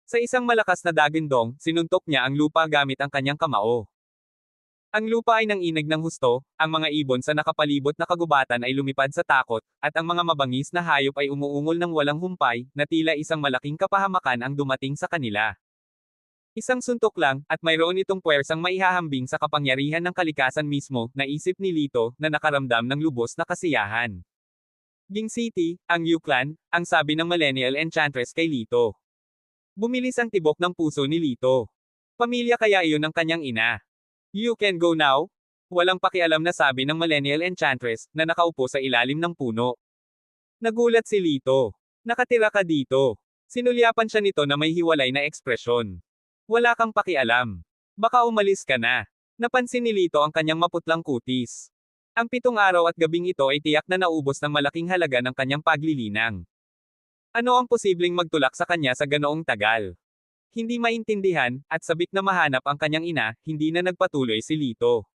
Sa isang malakas na dagindong, sinuntok niya ang lupa gamit ang kanyang kamao. Ang lupa ay nanginig ng husto, ang mga ibon sa nakapalibot na kagubatan ay lumipad sa takot, at ang mga mabangis na hayop ay umuungol ng walang humpay, na tila isang malaking kapahamakan ang dumating sa kanila. Isang suntok lang, at mayroon itong puwersang maihahambing sa kapangyarihan ng kalikasan mismo, naisip ni Lito, na nakaramdam ng lubos na kasiyahan. Ging City, ang Yuklan, ang sabi ng Millennial Enchantress kay Lito. Bumilis ang tibok ng puso ni Lito. Pamilya kaya iyon ng kanyang ina. You can go now? Walang pakialam na sabi ng Millennial Enchantress, na nakaupo sa ilalim ng puno. Nagulat si Lito. Nakatira ka dito. Sinulyapan siya nito na may hiwalay na ekspresyon. Wala kang pakialam. Baka umalis ka na. Napansin ni Lito ang kanyang maputlang kutis. Ang 7 araw at gabing ito ay tiyak na naubos ng malaking halaga ng kanyang paglilinang. Ano ang posibleng magtulak sa kanya sa ganoong tagal? Hindi maintindihan, at sabik na mahanap ang kanyang ina, hindi na nagpatuloy si Lito.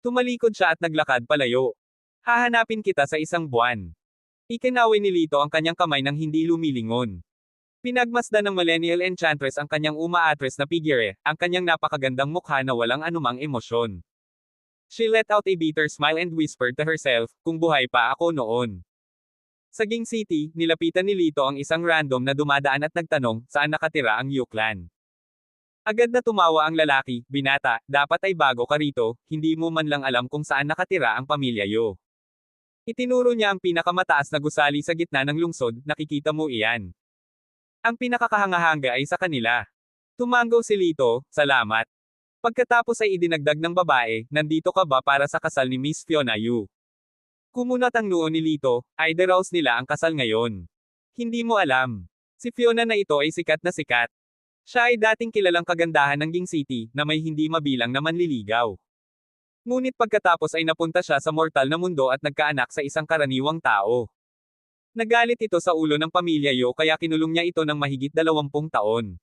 Tumalikod siya at naglakad palayo. Hahanapin kita sa 1 buwan. Ikinawi ni Lito ang kanyang kamay nang hindi lumilingon. Pinagmasdan ng Millennial Enchantress ang kanyang umaatres na figure, ang kanyang napakagandang mukha na walang anumang emosyon. She let out a bitter smile and whispered to herself, kung buhay pa ako noon. Sa Ging City, nilapitan ni Lito ang isang random na dumadaan at nagtanong, saan nakatira ang Yuklan. Agad na tumawa ang lalaki, binata, dapat ay bago ka rito, hindi mo man lang alam kung saan nakatira ang pamilya yo. Itinuro niya ang pinakamataas na gusali sa gitna ng lungsod, nakikita mo iyan. Ang pinakakahanga-hanga ay sa kanila. Tumango si Lito, salamat. Pagkatapos ay idinagdag ng babae, nandito ka ba para sa kasal ni Miss Fiona Yu? Kumunat ang noo ni Lito, ideraos nila ang kasal ngayon. Hindi mo alam. Si Fiona na ito ay sikat na sikat. Siya ay dating kilalang kagandahan ng Ging City, na may hindi mabilang na manliligaw. Ngunit pagkatapos ay napunta siya sa mortal na mundo at nagkaanak sa isang karaniwang tao. Nagalit ito sa ulo ng pamilya Yo kaya kinulong niya ito ng mahigit 20 taon.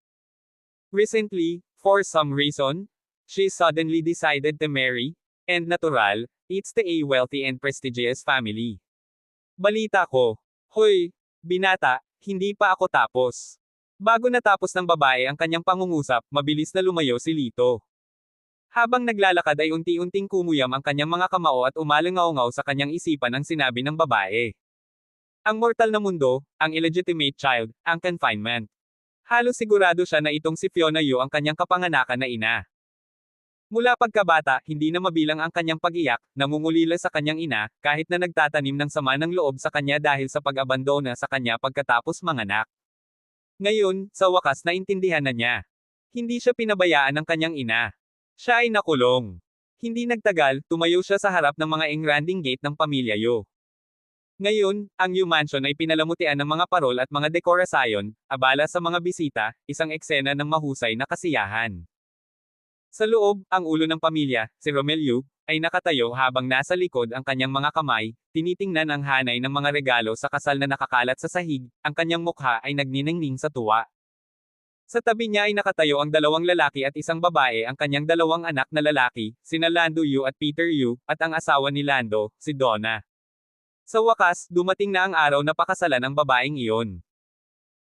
Recently, for some reason, she suddenly decided to marry, and natural, it's to a wealthy and prestigious family. Balita ko. Hoy, binata, hindi pa ako tapos. Bago natapos ng babae ang kanyang pangungusap, mabilis na lumayo si Lito. Habang naglalakad ay unti-unting kumuyam ang kanyang mga kamao at umalangaw-ngaw sa kanyang isipan ang sinabi ng babae. Ang mortal na mundo, ang illegitimate child, ang confinement. Halos sigurado siya na itong si Fiona Yu ang kanyang kapanganakan na ina. Mula pagkabata, hindi na mabilang ang kanyang pag-iyak, nangungulila sa kanyang ina, kahit na nagtatanim ng sama ng loob sa kanya dahil sa pag-abandona sa kanya pagkatapos manganak. Ngayon, sa wakas naintindihan na niya. Hindi siya pinabayaan ng kanyang ina. Siya ay nakulong. Hindi nagtagal, tumayo siya sa harap ng mga engranding gate ng pamilya Yo. Ngayon, ang Yu Mansion ay pinalamutian ng mga parol at mga dekorasyon, abala sa mga bisita, isang eksena ng mahusay na kasiyahan. Sa loob, ang ulo ng pamilya, si Romelu, ay nakatayo habang nasa likod ang kanyang mga kamay, tinitingnan ang hanay ng mga regalo sa kasal na nakakalat sa sahig, ang kanyang mukha ay nagniningning sa tuwa. Sa tabi niya ay nakatayo ang dalawang lalaki at isang babae, ang kanyang dalawang anak na lalaki, sina Lando Yu at Peter Yu, at ang asawa ni Lando, si Donna. Sa wakas, dumating na ang araw na pakasalan ng babaeng iyon.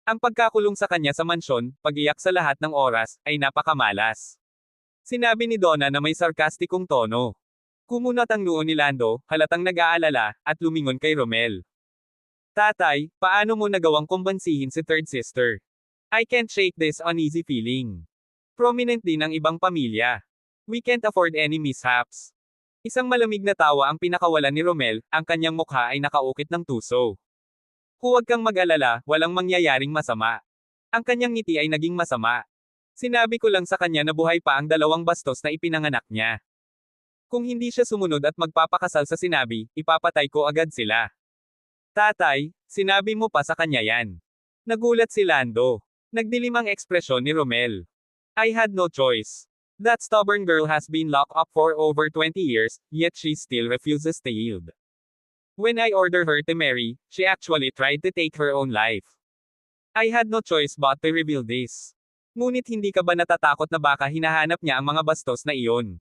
Ang pagkakulong sa kanya sa mansyon, pag-iyak sa lahat ng oras, ay napakamalas. Sinabi ni Donna na may sarkastikong tono. Kumunat ang noo ni Lando, halatang nag-aalala, at lumingon kay Romel. Tatay, paano mo nagawang kumbansihin si third sister? I can't shake this uneasy feeling. Prominent din ang ibang pamilya. We can't afford any mishaps. Isang malamig na tawa ang pinakawalan ni Romel, ang kanyang mukha ay nakaukit ng tuso. Huwag kang mag-alala, walang mangyayaring masama. Ang kanyang ngiti ay naging masama. Sinabi ko lang sa kanya na buhay pa ang dalawang bastos na ipinanganak niya. Kung hindi siya sumunod at magpapakasal sa sinabi, ipapatay ko agad sila. Tatay, sinabi mo pa sa kanya yan. Nagulat si Lando. Nagdilim ang ekspresyon ni Romel. I had no choice. That stubborn girl has been locked up for over 20 years, yet she still refuses to yield. When I ordered her to marry, she actually tried to take her own life. I had no choice but to reveal this. Ngunit hindi ka ba natatakot na baka hinahanap niya ang mga bastos na iyon?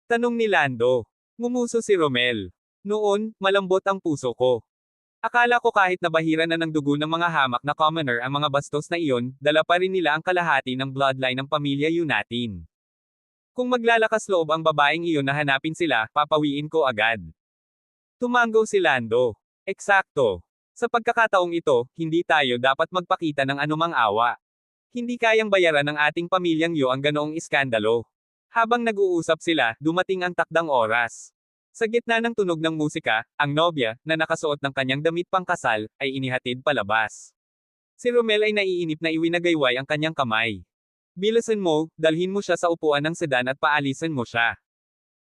Tanong ni Lando. Ngumuso si Romel. Noon, malambot ang puso ko. Akala ko kahit nabahira na ng dugo ng mga hamak na commoner ang mga bastos na iyon, dala pa rin nila ang kalahati ng bloodline ng pamilya Yu natin. Kung maglalakas loob ang babaeng iyon na hanapin sila, papawiin ko agad. Tumango si Lando. Eksakto. Sa pagkakataong ito, hindi tayo dapat magpakita ng anumang awa. Hindi kayang bayaran ng ating pamilyang Yu ang ganoong iskandalo. Habang nag-uusap sila, dumating ang takdang oras. Sa gitna ng tunog ng musika, ang nobya, na nakasuot ng kanyang damit pangkasal, ay inihatid palabas. Si Romel ay naiinip na iwinagayway ang kanyang kamay. Bilisan mo, dalhin mo siya sa upuan ng sedan at paalisan mo siya.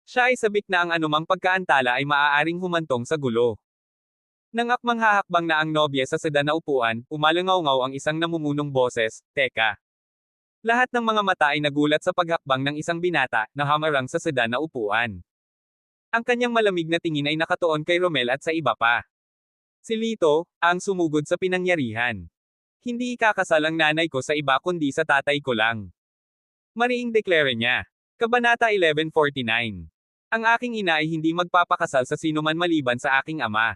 Siya ay sabik na ang anumang pagkaantala ay maaaring humantong sa gulo. Nang akmang hahakbang na ang nobya sa sedan na upuan, umalangaw-ngaw ang isang namumunong boses, "Teka." Lahat ng mga mata ay nagulat sa paghakbang ng isang binata, na hamarang sa sedan na upuan. Ang kanyang malamig na tingin ay nakatuon kay Romel at sa iba pa. Si Lito, ang sumugod sa pinangyarihan. Hindi ikakasal ang nanay ko sa iba kundi sa tatay ko lang. Mariing deklare niya. Kabanata 1149. Ang aking ina ay hindi magpapakasal sa sinuman maliban sa aking ama.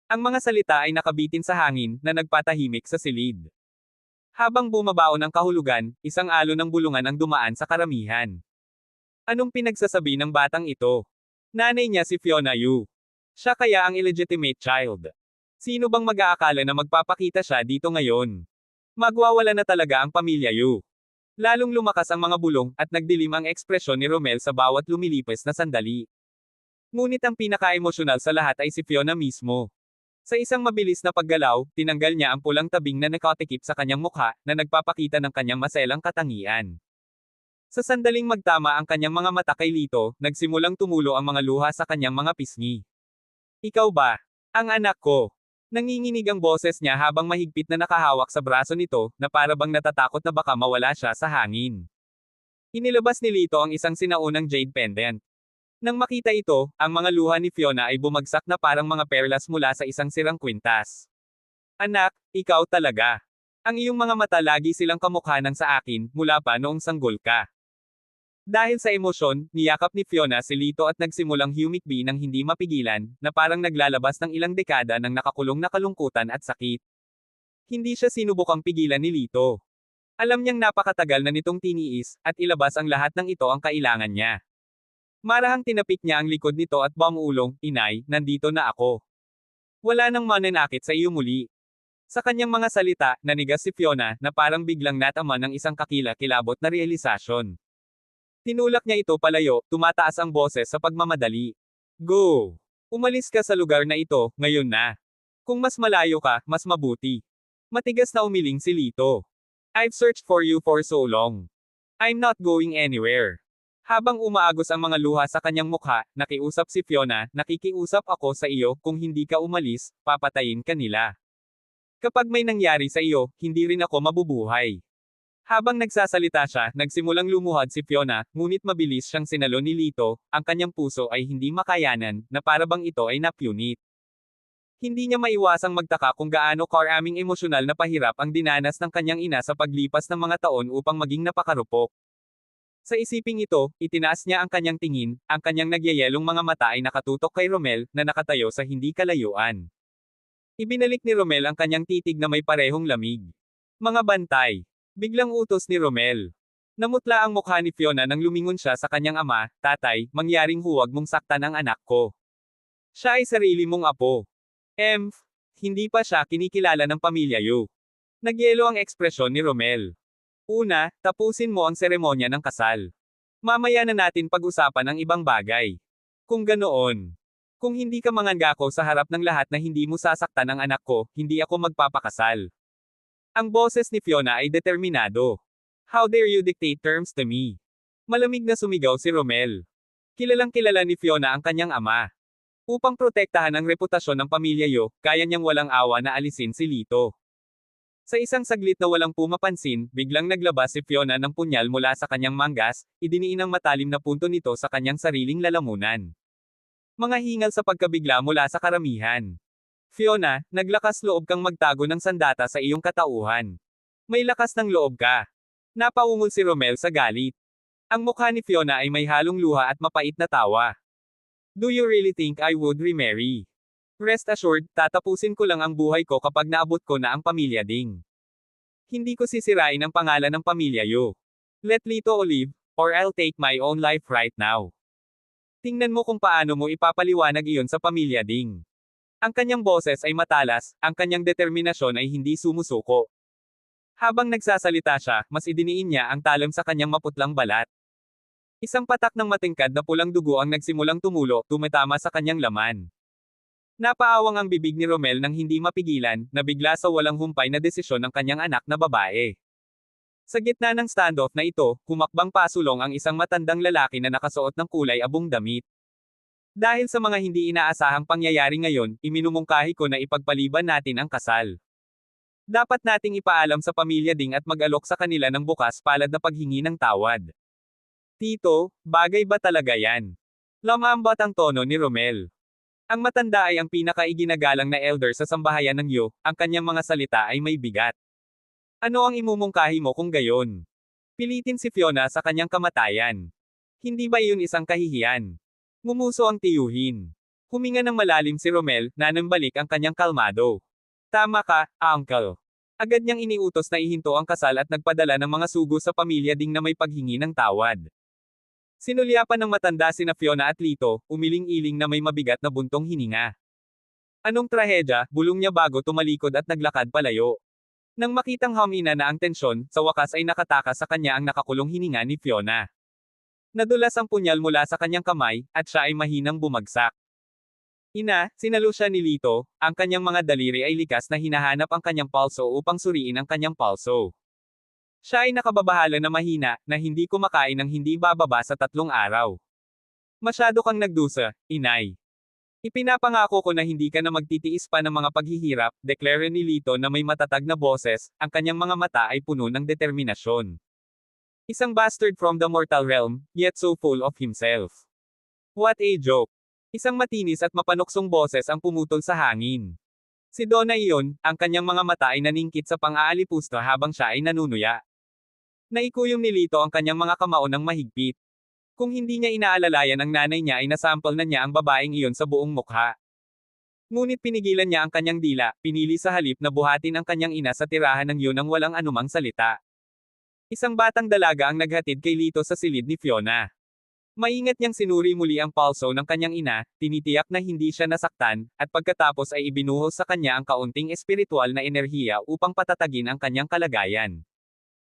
Ang mga salita ay nakabitin sa hangin, na nagpatahimik sa silid. Habang bumabaon ang kahulugan, isang alon ng bulungan ang dumaan sa karamihan. Anong pinagsasabi ng batang ito? Nanay niya si Fiona Yu. Siya kaya ang illegitimate child. Sino bang mag-aakala na magpapakita siya dito ngayon? Magwawala na talaga ang pamilya Yu. Lalong lumakas ang mga bulong, at nagdilim ang ekspresyon ni Romel sa bawat lumilipas na sandali. Ngunit ang pinaka-emosyonal sa lahat ay si Fiona mismo. Sa isang mabilis na paggalaw, tinanggal niya ang pulang tabing na nakatikip sa kanyang mukha, na nagpapakita ng kanyang maselang katangian. Sa sandaling magtama ang kanyang mga mata kay Lito, nagsimulang tumulo ang mga luha sa kanyang mga pisngi. Ikaw ba? Ang anak ko. Nanginginig ang boses niya habang mahigpit na nakahawak sa braso nito, na para bang natatakot na baka mawala siya sa hangin. Inilabas ni Lito ang isang sinaunang jade pendant. Nang makita ito, ang mga luha ni Fiona ay bumagsak na parang mga perlas mula sa isang sirang kwintas. Anak, ikaw talaga. Ang iyong mga mata lagi silang kamukha ng sa akin, mula pa noong sanggol ka. Dahil sa emosyon, niyakap ni Fiona si Lito at nagsimulang humikbi ng hindi mapigilan, na parang naglalabas ng ilang dekada ng nakakulong na kalungkutan at sakit. Hindi siya sinubukang pigilan ni Lito. Alam niyang napakatagal na nitong tiniis, at ilabas ang lahat ng ito ang kailangan niya. Marahang tinapik niya ang likod nito at bumulong, "Inay, nandito na ako. Wala nang mananakit sa iyo muli." Sa kanyang mga salita, nanigas si Fiona, na parang biglang natama ng isang kakila-kilabot na realisasyon. Tinulak niya ito palayo, tumataas ang boses sa pagmamadali. Go! Umalis ka sa lugar na ito, ngayon na. Kung mas malayo ka, mas mabuti. Matigas na umiling si Lito. I've searched for you for so long. I'm not going anywhere. Habang umaagos ang mga luha sa kanyang mukha, nakiusap si Fiona, nakikiusap ako sa iyo, kung hindi ka umalis, papatayin ka nila. Kapag may nangyari sa iyo, hindi rin ako mabubuhay. Habang nagsasalita siya, nagsimulang lumuhad si Fiona, ngunit mabilis siyang sinalo ni Lito, ang kanyang puso ay hindi makayanan, na para bang ito ay napunit. Hindi niya maiwasang magtaka kung gaano karaming emosyonal na pahirap ang dinanas ng kanyang ina sa paglipas ng mga taon upang maging napakarupok. Sa isiping ito, itinaas niya ang kanyang tingin, ang kanyang nagyayelong mga mata ay nakatutok kay Romel, na nakatayo sa hindi kalayuan. Ibinalik ni Romel ang kanyang titig na may parehong lamig. Mga bantay. Biglang utos ni Romel. Namutla ang mukha ni Fiona nang lumingon siya sa kanyang ama, tatay, mangyaring huwag mong saktan ang anak ko. Siya ay sarili mong apo. Hindi pa siya kinikilala ng pamilya Yu. Nagyelo ang ekspresyon ni Romel. Una, tapusin mo ang seremonya ng kasal. Mamaya na natin pag-usapan ang ibang bagay. Kung ganoon. Kung hindi ka mangangako sa harap ng lahat na hindi mo sasaktan ang anak ko, hindi ako magpapakasal. Ang boses ni Fiona ay determinado. How dare you dictate terms to me? Malamig na sumigaw si Romel. Kilalang kilala ni Fiona ang kanyang ama. Upang protektahan ang reputasyon ng pamilya Yu, kaya niyang walang awa na alisin si Lito. Sa isang saglit na walang pumapansin, biglang naglabas si Fiona ng punyal mula sa kanyang manggas, idiniin ang matalim na punto nito sa kanyang sariling lalamunan. Mga hingal sa pagkabigla mula sa karamihan. Fiona, naglakas loob kang magtago ng sandata sa iyong katauhan. May lakas ng loob ka. Napaungol si Romel sa galit. Ang mukha ni Fiona ay may halong luha at mapait na tawa. Do you really think I would remarry? Rest assured, tatapusin ko lang ang buhay ko kapag naabot ko na ang pamilya Ding. Hindi ko sisirain ang pangalan ng pamilya Yu. Let Lito live, or I'll take my own life right now. Tingnan mo kung paano mo ipapaliwanag iyon sa pamilya Ding. Ang kanyang boses ay matalas, ang kanyang determinasyon ay hindi sumusuko. Habang nagsasalita siya, mas idiniin niya ang talim sa kanyang maputlang balat. Isang patak ng matingkad na pulang dugo ang nagsimulang tumulo, tumatama sa kanyang laman. Napaawang ang bibig ni Romel nang hindi mapigilan, nabigla sa walang humpay na desisyon ng kanyang anak na babae. Sa gitna ng standoff na ito, humakbang pasulong ang isang matandang lalaki na nakasuot ng kulay abong damit. Dahil sa mga hindi inaasahang pangyayari ngayon, iminumungkahi ko na ipagpaliban natin ang kasal. Dapat nating ipaalam sa pamilya Ding at mag-alok sa kanila ng bukas palad na paghingi ng tawad. Tito, bagay ba talaga yan? Lamambat ang tono ni Romel. Ang matanda ay ang pinaka-iginagalang na elder sa sambahayan ng Yu, ang kanyang mga salita ay may bigat. Ano ang imumungkahi mo kung gayon? Pilitin si Fiona sa kanyang kamatayan. Hindi ba iyon isang kahihiyan? Ngumuso ang tiyuhin. Huminga ng malalim si Romel, nanambalik ang kanyang kalmado. Tama ka, uncle. Agad niyang iniutos na ihinto ang kasal at nagpadala ng mga sugo sa pamilya Ding na may paghingi ng tawad. Sinulyapan ng matanda sina Fiona at Lito, umiling-iling na may mabigat na buntong hininga. Anong trahedya, bulong niya bago tumalikod at naglakad palayo. Nang makitang humina na ang tensyon, sa wakas ay nakatakas sa kanya ang nakakulong hininga ni Fiona. Nadulas ang punyal mula sa kanyang kamay, at siya ay mahinang bumagsak. Ina, sinalo siya ni Lito, ang kanyang mga daliri ay likas na hinahanap ang kanyang palso upang suriin ang kanyang palso. Siya ay nakababahala na mahina, na hindi kumakain ng hindi bababa sa 3 araw. Masyado kang nagdusa, inay. Ipinapangako ko na hindi ka na magtitiis pa ng mga paghihirap, deklara ni Lito na may matatag na boses, ang kanyang mga mata ay puno ng determinasyon. Isang bastard from the mortal realm, yet so full of himself. What a joke! Isang matinis at mapanuksong boses ang pumutol sa hangin. Si Donna iyon, ang kanyang mga mata ay naningkit sa pang-aalipusta habang siya ay nanunuya. Naikuyom ni Lito ang kanyang mga kamao ng mahigpit. Kung hindi niya inaalalayan ang nanay niya ay nasample na niya ang babaeng iyon sa buong mukha. Ngunit pinigilan niya ang kanyang dila, pinili sa halip na buhatin ang kanyang ina sa tirahan ng Yu nang walang anumang salita. Isang batang dalaga ang naghatid kay Lito sa silid ni Fiona. Maingat niyang sinuri muli ang palso ng kanyang ina, tinitiyak na hindi siya nasaktan, at pagkatapos ay ibinuhos sa kanya ang kaunting espiritual na enerhiya upang patatagin ang kanyang kalagayan.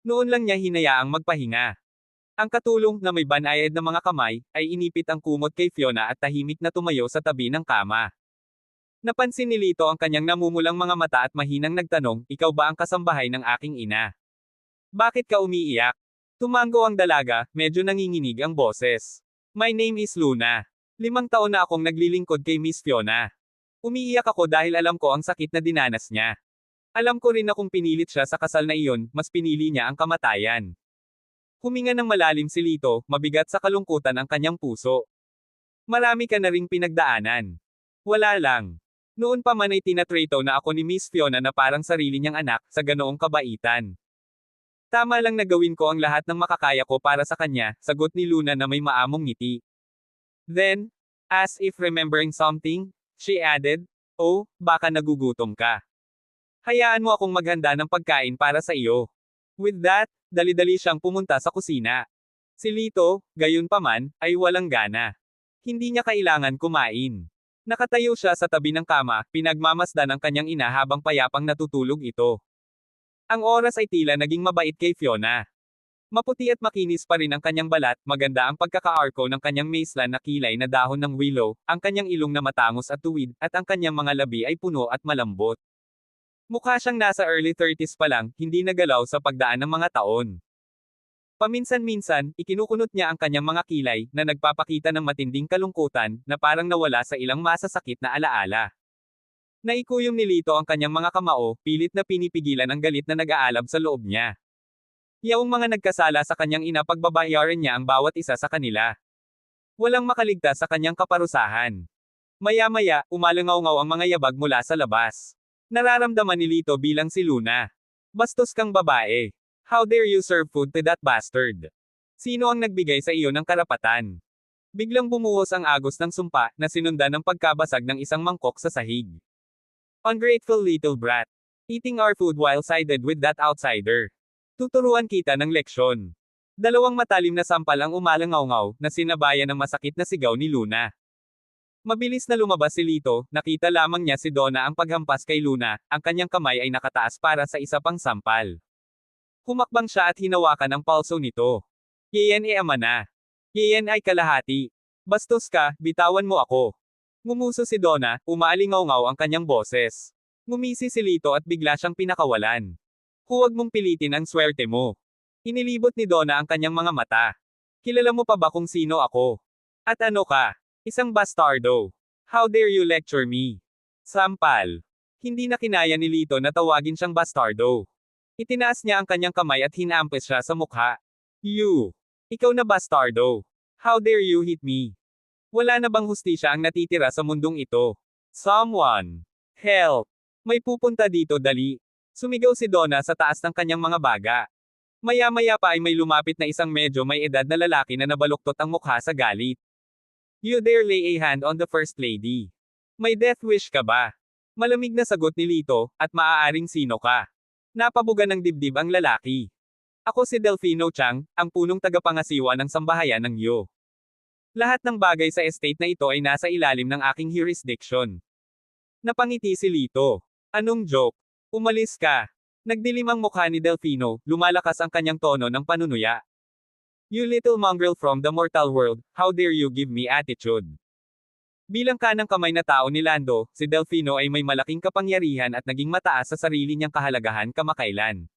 Noon lang niya hinayaang magpahinga. Ang katulong na may banayad na mga kamay, ay inipit ang kumot kay Fiona at tahimik na tumayo sa tabi ng kama. Napansin ni Lito ang kanyang namumulang mga mata at mahinang nagtanong, ikaw ba ang kasambahay ng aking ina? Bakit ka umiiyak? Tumango ang dalaga, medyo nanginginig ang boses. My name is Luna. 5 taon na akong naglilingkod kay Miss Fiona. Umiiyak ako dahil alam ko ang sakit na dinanas niya. Alam ko rin na kung pinilit siya sa kasal na iyon, mas pinili niya ang kamatayan. Huminga ng malalim si Lito, mabigat sa kalungkutan ang kanyang puso. Marami ka na ring pinagdaanan. Wala lang. Noon pa man ay tinatrato na ako ni Miss Fiona na parang sarili niyang anak, sa ganoong kabaitan. Tama lang na gawin ko ang lahat ng makakaya ko para sa kanya, sagot ni Luna na may maamong ngiti. Then, as if remembering something, she added, "Oh, baka nagugutom ka. Hayaan mo akong maghanda ng pagkain para sa iyo." With that, dali-dali siyang pumunta sa kusina. Si Lito, gayunpaman, ay walang gana. Hindi niya kailangan kumain. Nakatayo siya sa tabi ng kama, pinagmamasdan ng kanyang ina habang payapang natutulog ito. Ang oras ay tila naging mabait kay Fiona. Maputi at makinis pa rin ang kanyang balat, maganda ang pagkakaarko ng kanyang maislan na kilay na dahon ng willow, ang kanyang ilong na matangos at tuwid, at ang kanyang mga labi ay puno at malambot. Mukha siyang nasa early 30s pa lang, hindi nagalaw sa pagdaan ng mga taon. Paminsan-minsan, ikinukunot niya ang kanyang mga kilay, na nagpapakita ng matinding kalungkutan, na parang nawala sa ilang masasakit na alaala. Naikuyom ni Lito ang kanyang mga kamao, pilit na pinipigilan ang galit na nag-aalab sa loob niya. Yaong mga nagkasala sa kanyang ina pagbabayaran niya ang bawat isa sa kanila. Walang makaligtas sa kanyang kaparusahan. Maya-maya, umalangaw-ngaw ang mga yabag mula sa labas. Nararamdaman ni Lito bilang si Luna. Bastos kang babae. How dare you serve food to that bastard? Sino ang nagbigay sa iyo ng karapatan? Biglang bumuhos ang agos ng sumpa, na sinundan ng pagkabasag ng isang mangkok sa sahig. Ungrateful little brat. Eating our food while sided with that outsider. Tuturuan kita ng leksyon. Dalawang matalim na sampal ang umalangaw-ngaw, na sinabayan ng masakit na sigaw ni Luna. Mabilis na lumabas si Lito, nakita lamang niya si Donna ang paghampas kay Luna, ang kanyang kamay ay nakataas para sa isa pang sampal. Humakbang siya at hinawakan ang palso nito. Yan ay ama na. Yan ay kalahati. Bastos ka, bitawan mo ako. Ngumuso si Donna, umaalingaw-ngaw ang kanyang boses. Ngumisi si Lito at bigla siyang pinakawalan. Huwag mong pilitin ang swerte mo. Inilibot ni Donna ang kanyang mga mata. Kilala mo pa ba kung sino ako? At ano ka? Isang bastardo. How dare you lecture me? Sampal. Hindi na kinaya ni Lito na tawagin siyang bastardo. Itinaas niya ang kanyang kamay at hinampes siya sa mukha. You! Ikaw na bastardo! How dare you hit me? Wala na bang hustisya ang natitira sa mundong ito? Someone! Help! May pupunta dito dali! Sumigaw si Donna sa taas ng kanyang mga baga. Maya-maya pa ay may lumapit na isang medyo may edad na lalaki na nabaluktot ang mukha sa galit. You dare lay a hand on the first lady. May death wish ka ba? Malamig na sagot ni Lito, at maaaring sino ka? Napabuga ng dibdib ang lalaki. Ako si Delfino Chang, ang punong tagapangasiwa ng sambahayan ng Yo. Lahat ng bagay sa estate na ito ay nasa ilalim ng aking jurisdiction. Napangiti si Lito. Anong joke? Umalis ka. Nagdilim ang mukha ni Delfino, lumalakas ang kanyang tono ng panunuya. You little mongrel from the mortal world, how dare you give me attitude? Bilang kanang kamay na tao ni Lando, si Delfino ay may malaking kapangyarihan at naging mataas sa sarili niyang kahalagahan kamakailan.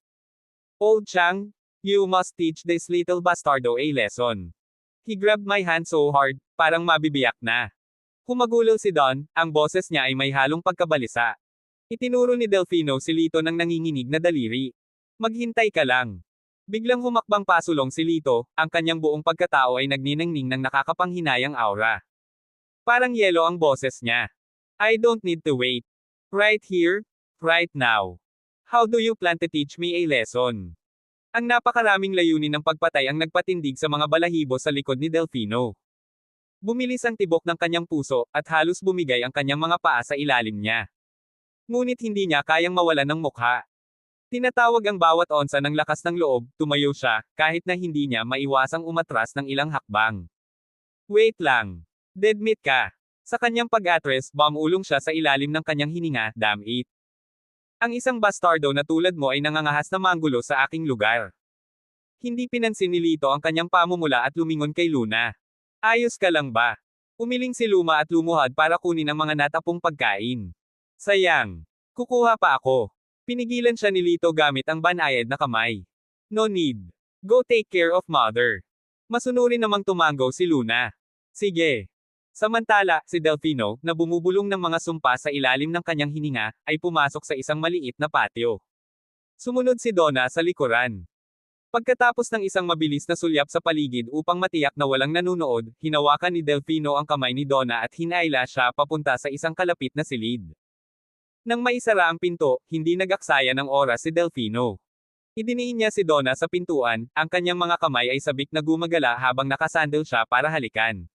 Old Chang, you must teach this little bastardo a lesson. He grabbed my hand so hard, parang mabibiyak na. Humagulol si Don, ang boses niya ay may halong pagkabalisa. Itinuro ni Delfino si Lito ng nanginginig na daliri. Maghintay ka lang. Biglang humakbang pasulong si Lito, ang kanyang buong pagkatao ay nagniningning ng nakakapanghinayang aura. Parang yelo ang boses niya. I don't need to wait. Right here, right now. How do you plan to teach me a lesson? Ang napakaraming layunin ng pagpatay ang nagpatindig sa mga balahibo sa likod ni Delfino. Bumilis ang tibok ng kanyang puso, at halos bumigay ang kanyang mga paa sa ilalim niya. Ngunit hindi niya kayang mawalan ng mukha. Tinatawag ang bawat onsa ng lakas ng loob, tumayo siya, kahit na hindi niya maiwasang umatras ng ilang hakbang. Wait lang. Dead meat ka. Sa kanyang pag-atres, bumulong siya sa ilalim ng kanyang hininga, damn it. Ang isang bastardo na tulad mo ay nangangahas na manggulo sa aking lugar. Hindi pinansin ni Lito ang kanyang pamumula at lumingon kay Luna. Ayos ka lang ba? Umiling si Luma at lumuhad para kunin ang mga natapong pagkain. Sayang. Kukuha pa ako. Pinigilan siya ni Lito gamit ang banayad na kamay. No need. Go take care of mother. Masunurin namang tumanggaw si Luna. Sige. Samantala, si Delfino, na bumubulong ng mga sumpa sa ilalim ng kanyang hininga, ay pumasok sa isang maliit na patio. Sumunod si Donna sa likuran. Pagkatapos ng isang mabilis na sulyap sa paligid upang matiyak na walang nanunood, hinawakan ni Delfino ang kamay ni Donna at hinayla siya papunta sa isang kalapit na silid. Nang maisara ang pinto, hindi nag-aksaya ng oras si Delfino. Idiniin niya si Donna sa pintuan, ang kanyang mga kamay ay sabik na gumagala habang nakasandal siya para halikan.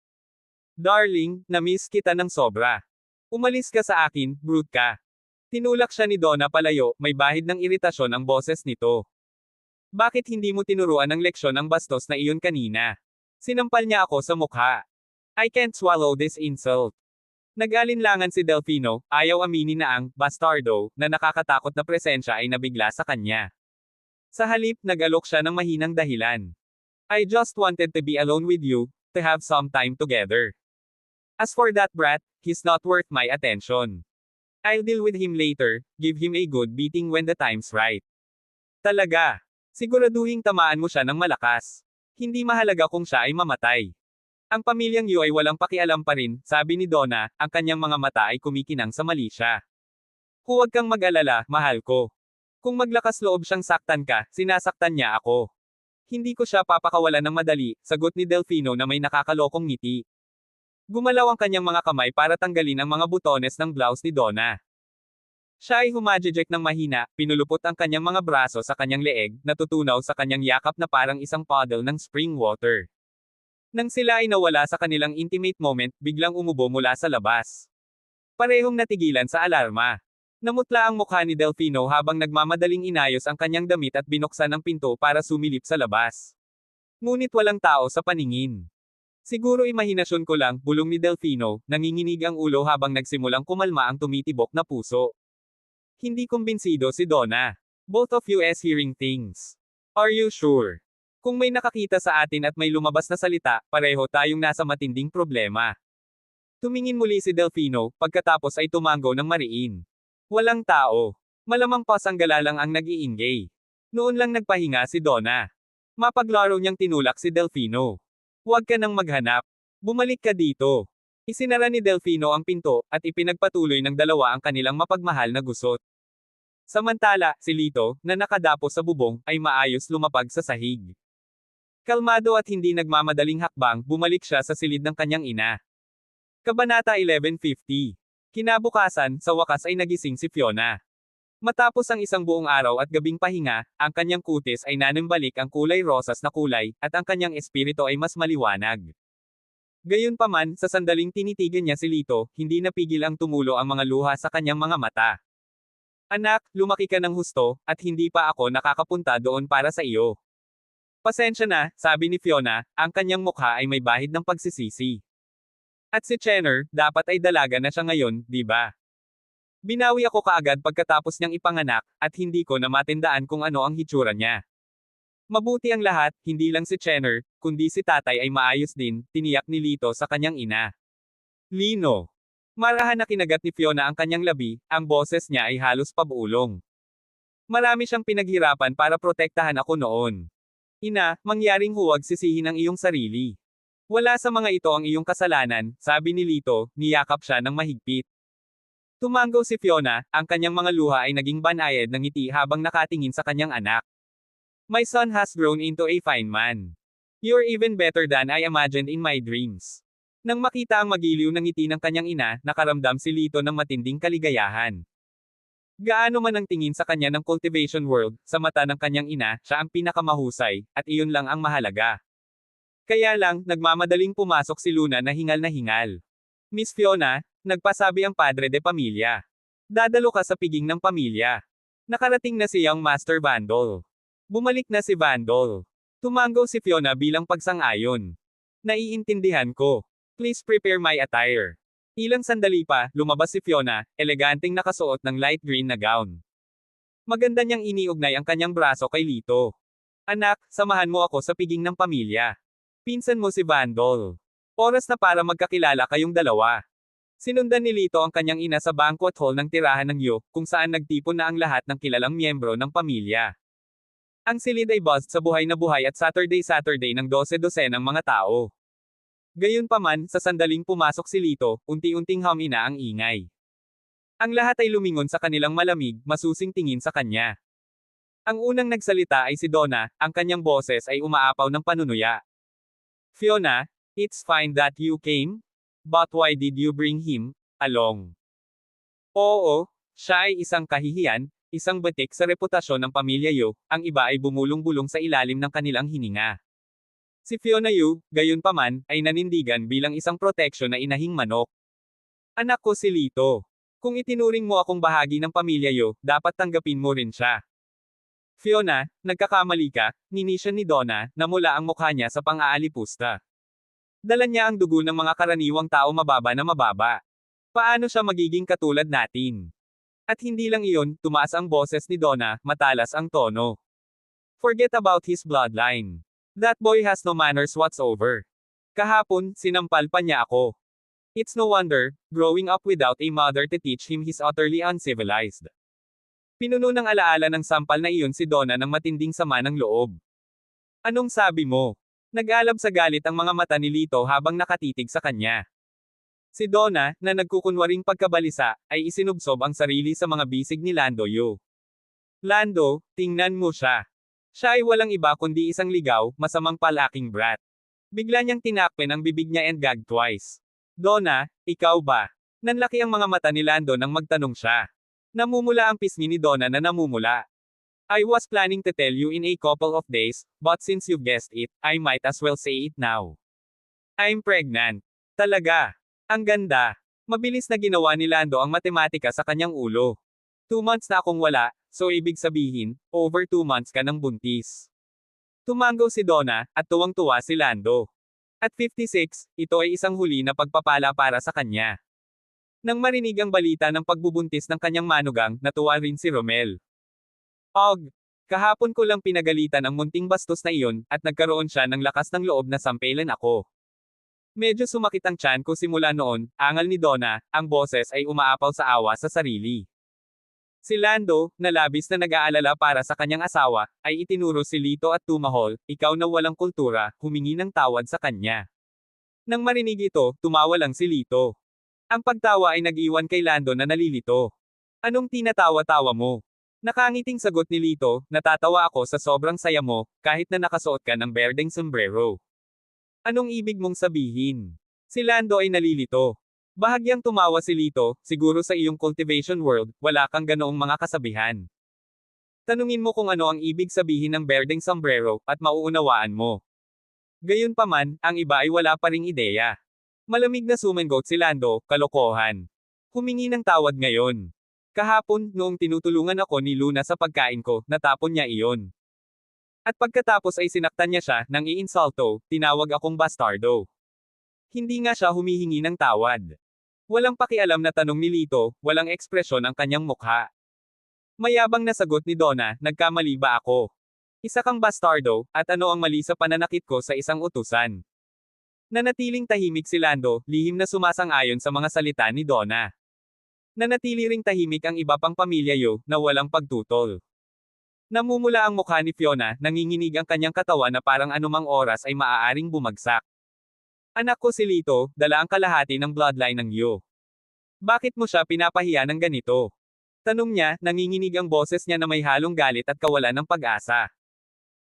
Darling, na-miss kita ng sobra. Umalis ka sa akin, brute ka. Tinulak siya ni Donna palayo, may bahid ng iritasyon ang boses nito. Bakit hindi mo tinuruan ng leksyon ang bastos na iyon kanina? Sinampal niya ako sa mukha. I can't swallow this insult. Nag-alinlangan si Delfino, ayaw aminin na ang bastardo na nakakatakot na presensya ay nabigla sa kanya. Sa halip, nag-alok siya ng mahinang dahilan. I just wanted to be alone with you, to have some time together. As for that brat, he's not worth my attention. I'll deal with him later, give him a good beating when the time's right. Talaga. Siguraduhing tamaan mo siya ng malakas. Hindi mahalaga kung siya ay mamatay. Ang pamilyang Yu ay walang pakialam pa rin, sabi ni Donna, ang kanyang mga mata ay kumikinang sa mali siya. Huwag kang mag-alala, mahal ko. Kung maglakas loob siyang saktan ka, sinasaktan niya ako. Hindi ko siya papakawalan ng madali, sagot ni Delfino na may nakakalokong ngiti. Gumalaw ang kanyang mga kamay para tanggalin ang mga butones ng blouse ni Donna. Siya ay humajejek ng mahina, pinulupot ang kanyang mga braso sa kanyang leeg, natutunaw sa kanyang yakap na parang isang puddle ng spring water. Nang sila ay nawala sa kanilang intimate moment, biglang umubo mula sa labas. Parehong natigilan sa alarma. Namutla ang mukha ni Delfino habang nagmamadaling inayos ang kanyang damit at binuksan ang pinto para sumilip sa labas. Ngunit walang tao sa paningin. Siguro imahinasyon ko lang, bulong ni Delfino, nanginginig ang ulo habang nagsimulang kumalma ang tumitibok na puso. Hindi kumbinsido si Donna. Both of you is hearing things. Are you sure? Kung may nakakita sa atin at may lumabas na salita, pareho tayong nasa matinding problema. Tumingin muli si Delfino, pagkatapos ay tumango ng mariin. Walang tao. Malamang pasanggala lang ang nag-iingay. Noon lang nagpahinga si Donna. Mapaglaro niyang tinulak si Delfino. Huwag ka nang maghanap. Bumalik ka dito. Isinara ni Delfino ang pinto, at ipinagpatuloy ng dalawa ang kanilang mapagmahal na gusot. Samantala, si Lito, na nakadapo sa bubong, ay maayos lumapag sa sahig. Kalmado at hindi nagmamadaling hakbang, bumalik siya sa silid ng kanyang ina. Kabanata 1150. Kinabukasan, sa wakas ay nagising si Fiona. Matapos ang isang buong araw at gabing pahinga, ang kanyang kutis ay nanimbalik ang kulay rosas na kulay, at ang kanyang espiritu ay mas maliwanag. Gayunpaman, sa sandaling tinitigan niya si Lito, hindi napigil ang tumulo ang mga luha sa kanyang mga mata. Anak, lumaki ka ng husto, at hindi pa ako nakakapunta doon para sa iyo. Pasensya na, sabi ni Fiona, ang kanyang mukha ay may bahid ng pagsisisi. At si Chenner, dapat ay dalaga na siya ngayon, di ba? Binawi ako kaagad pagkatapos niyang ipanganak, at hindi ko na matindaan kung ano ang hitsura niya. Mabuti ang lahat, hindi lang si Chenner, kundi si tatay ay maayos din, tiniyak ni Lito sa kanyang ina. Lino. Marahan na kinagat ni Fiona ang kanyang labi, ang boses niya ay halos pabuulong. Marami siyang pinaghirapan para protektahan ako noon. Ina, mangyaring huwag sisihin ang iyong sarili. Wala sa mga ito ang iyong kasalanan, sabi ni Lito, niyakap siya ng mahigpit. Tumango si Fiona, ang kanyang mga luha ay naging banayad ng ngiti habang nakatingin sa kanyang anak. My son has grown into a fine man. You're even better than I imagined in my dreams. Nang makita ang magiliw ng ngiti ng kanyang ina, nakaramdam si Lito ng matinding kaligayahan. Gaano man ang tingin sa kanya ng cultivation world, sa mata ng kanyang ina, siya ang pinakamahusay, at iyon lang ang mahalaga. Kaya lang, nagmamadaling pumasok si Luna na hingal na hingal. Miss Fiona, nagpasabi ang padre de pamilya. Dadalo ka sa piging ng pamilya. Nakarating na si Young Master Vandal. Bumalik na si Vandal. Tumango si Fiona bilang pagsang-ayon. Naiintindihan ko. Please prepare my attire. Ilang sandali pa, lumabas si Fiona, eleganteng nakasuot ng light green na gown. Maganda niyang iniugnay ang kanyang braso kay Lito. Anak, samahan mo ako sa piging ng pamilya. Pinsan mo si Vandal. Oras na para magkakilala kayong dalawa. Sinundan ni Lito ang kanyang ina sa banquet hall ng tirahan ng Yu, kung saan nagtipon na ang lahat ng kilalang miyembro ng pamilya. Ang silid ay buzzed sa buhay na buhay at Saturday ng 12 ng mga tao. Gayunpaman, sa sandaling pumasok si Lito, unti-unting humina ang ingay. Ang lahat ay lumingon sa kanilang malamig, masusing tingin sa kanya. Ang unang nagsalita ay si Donna, ang kanyang boses ay umaapaw ng panunuya. Fiona, it's fine that you came. But why did you bring him along? Oo, Siya ay isang kahihiyan, isang batik sa reputasyon ng pamilya Yu, ang iba ay bumulong-bulong sa ilalim ng kanilang hininga. Si Fiona Yu, gayunpaman, ay nanindigan bilang isang proteksyon na inahing manok. Anak ko si Lito. Kung itinuring mo akong bahagi ng pamilya Yu, dapat tanggapin mo rin siya. Fiona, nagkakamali ka, ninisyon ni Donna, na mula ang mukha niya sa pang-aalipusta. Dala niya ang dugo ng mga karaniwang tao mababa na mababa. Paano siya magiging katulad natin? At hindi lang iyon, tumaas ang boses ni Donna, matalas ang tono. Forget about his bloodline. That boy has no manners whatsoever. Kahapon, sinampal pa niya ako. It's no wonder, growing up without a mother to teach him he's utterly uncivilized. Pinuno ng alaala ng sampal na iyon si Donna ng matinding sama ng loob. Anong sabi mo? Nag-alab sa galit ang mga mata ni Lito habang nakatitig sa kanya. Si Donna, na nagkukunwaring pagkabalisa, ay isinubsob ang sarili sa mga bisig ni Lando Yu. Lando, tingnan mo siya. Siya ay walang iba kundi isang ligaw, masamang palaking brat. Bigla niyang tinakpen ang bibig niya and gagged twice. Donna, ikaw ba? Nanlaki ang mga mata ni Lando nang magtanong siya. Namumula ang pisngi ni Donna na namumula. I was planning to tell you in a couple of days, but since you guessed it, I might as well say it now. I'm pregnant. Talaga. Ang ganda. Mabilis na ginawa ni Lando ang matematika sa kanyang ulo. 2 months na akong wala, so ibig sabihin, over 2 months ka ng buntis. Tumanggaw si Donna, at tuwang-tuwa si Lando. At 56, ito ay isang huli na pagpapala para sa kanya. Nang marinig ang balita ng pagbubuntis ng kanyang manugang, natuwa rin si Romel. Og, kahapon ko lang pinagalitan ang munting bastos na iyon, at nagkaroon siya ng lakas ng loob na sampelan ako. Medyo sumakit ang tiyan ko simula noon, angal ni Donna, ang boses ay umaapaw sa awa sa sarili. Si Lando, na labis na nag-aalala para sa kanyang asawa, ay itinuro si Lito at tumahol, ikaw na walang kultura, humingi ng tawad sa kanya. Nang marinig ito, tumawa lang si Lito. Ang pagtawa ay nag-iwan kay Lando na nalilito. Anong tinatawa-tawa mo? Nakangiting sagot ni Lito, natatawa ako sa sobrang saya mo, kahit na nakasuot ka ng berdeng sombrero. Anong ibig mong sabihin? Si Lando ay nalilito. Bahagyang tumawa si Lito, siguro sa iyong cultivation world, wala kang ganoong mga kasabihan. Tanungin mo kung ano ang ibig sabihin ng berdeng sombrero, at mauunawaan mo. Gayunpaman, ang iba ay wala pa ring ideya. Malamig na sumengot si Lando, kalokohan. Humingi ng tawad ngayon. Kahapon, noong tinutulungan ako ni Luna sa pagkain ko, natapon niya iyon. At pagkatapos ay sinaktan niya siya, nang iinsulto, tinawag akong bastardo. Hindi nga siya humihingi ng tawad. Walang pakialam na tanong ni Lito, walang ekspresyon ang kanyang mukha. Mayabang na sagot ni Donna, nagkamali ba ako? Isa kang bastardo, at ano ang mali sa pananakit ko sa isang utusan? Nanatiling tahimik si Lando, lihim na sumasang-ayon sa mga salita ni Donna. Nanatili ring tahimik ang iba pang pamilya Yu, na walang pagtutol. Namumula ang mukha ni Fiona, nanginginig ang kanyang katawan na parang anumang oras ay maaaring bumagsak. Anak ko si Lito, dala ang kalahati ng bloodline ng Yu. Bakit mo siya pinapahiya ng ganito? Tanong niya, nanginginig ang boses niya na may halong galit at kawalan ng pag-asa.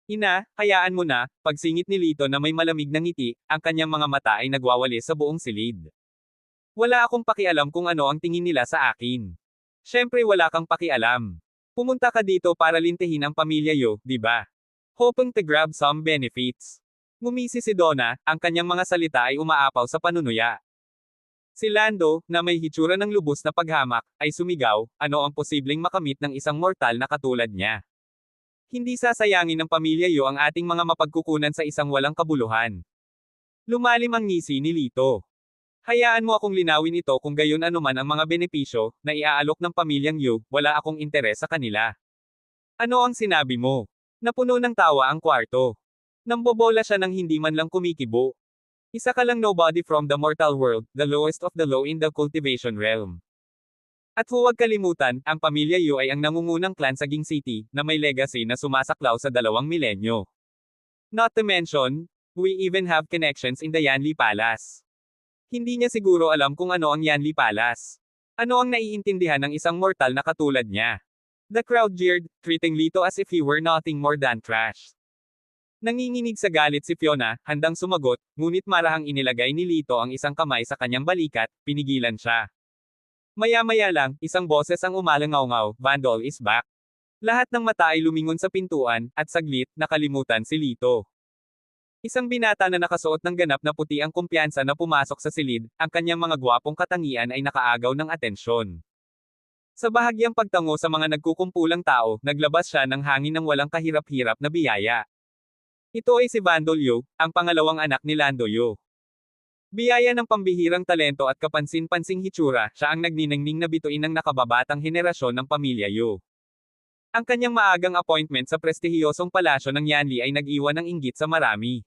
Ina, hayaan mo na, pagsingit ni Lito na may malamig na ngiti, ang kanyang mga mata ay nagwawalis sa buong silid. Wala akong pakialam kung ano ang tingin nila sa akin. Siyempre wala kang pakialam. Pumunta ka dito para lintihin ang pamilya Yu, di ba? Hoping to grab some benefits. Ngumisi si Donna, ang kanyang mga salita ay umaapaw sa panunuya. Si Lando, na may hitsura ng lubos na paghamak, ay sumigaw, ano ang posibleng makamit ng isang mortal na katulad niya? Hindi sasayangin ng pamilya Yu ang ating mga mapagkukunan sa isang walang kabuluhan. Lumalim ang ngisi ni Lito. Hayaan mo akong linawin ito kung gayon anuman ang mga benepisyo, na iaalok ng pamilyang Yu, wala akong interes sa kanila. Ano ang sinabi mo? Napuno ng tawa ang kwarto. Nambobola siya ng hindi man lang kumikibo. Isa ka lang nobody from the mortal world, the lowest of the low in the cultivation realm. At huwag kalimutan, ang pamilya Yu ay ang nangungunang clan sa Ging City, na may legacy na sumasaklaw sa 2 milenyo. Not to mention, we even have connections in the Yanli Palace. Hindi niya siguro alam kung ano ang Yanli Palace. Ano ang naiintindihan ng isang mortal na katulad niya? The crowd jeered, treating Lito as if he were nothing more than trash. Nanginginig sa galit si Fiona, handang sumagot, ngunit marahang inilagay ni Lito ang isang kamay sa kanyang balikat, pinigilan siya. Maya-maya lang, isang boses ang umalangaw-ngaw, Vandal is back. Lahat ng mata ay lumingon sa pintuan, at saglit, nakalimutan si Lito. Isang binata na nakasuot ng ganap na puti ang kumpiyansa na pumasok sa silid, ang kanyang mga gwapong katangian ay nakaagaw ng atensyon. Sa bahagyang pagtango sa mga nagkukumpulang tao, naglabas siya ng hangin ng walang kahirap-hirap na biyaya. Ito ay si Vandal Yu, ang pangalawang anak ni Lando Yu. Biyaya ng pambihirang talento at kapansin-pansing hitsura, siya ang nagniningning na bituin ng nakababatang henerasyon ng pamilya Yu. Ang kanyang maagang appointment sa prestihiyosong palasyo ng Yanli ay nag-iwan ng inggit sa marami.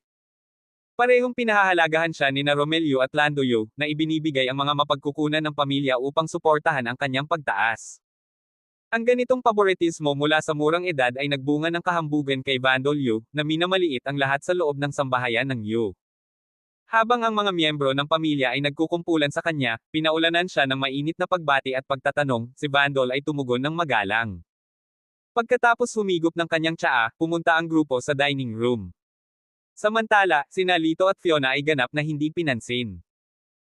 Parehong pinahahalagahan siya ni na Romelio at Lando Yu, na ibinibigay ang mga mapagkukunan ng pamilya upang suportahan ang kanyang pagtaas. Ang ganitong paboritismo mula sa murang edad ay nagbunga ng kahambugan kay Vandal Yu, na minamaliit ang lahat sa loob ng sambahayan ng Yu. Habang ang mga miyembro ng pamilya ay nagkukumpulan sa kanya, pinaulanan siya ng mainit na pagbati at pagtatanong, si Vandal ay tumugon ng magalang. Pagkatapos humigop ng kanyang tsaa, pumunta ang grupo sa dining room. Samantala, sina Lito at Fiona ay ganap na hindi pinansin.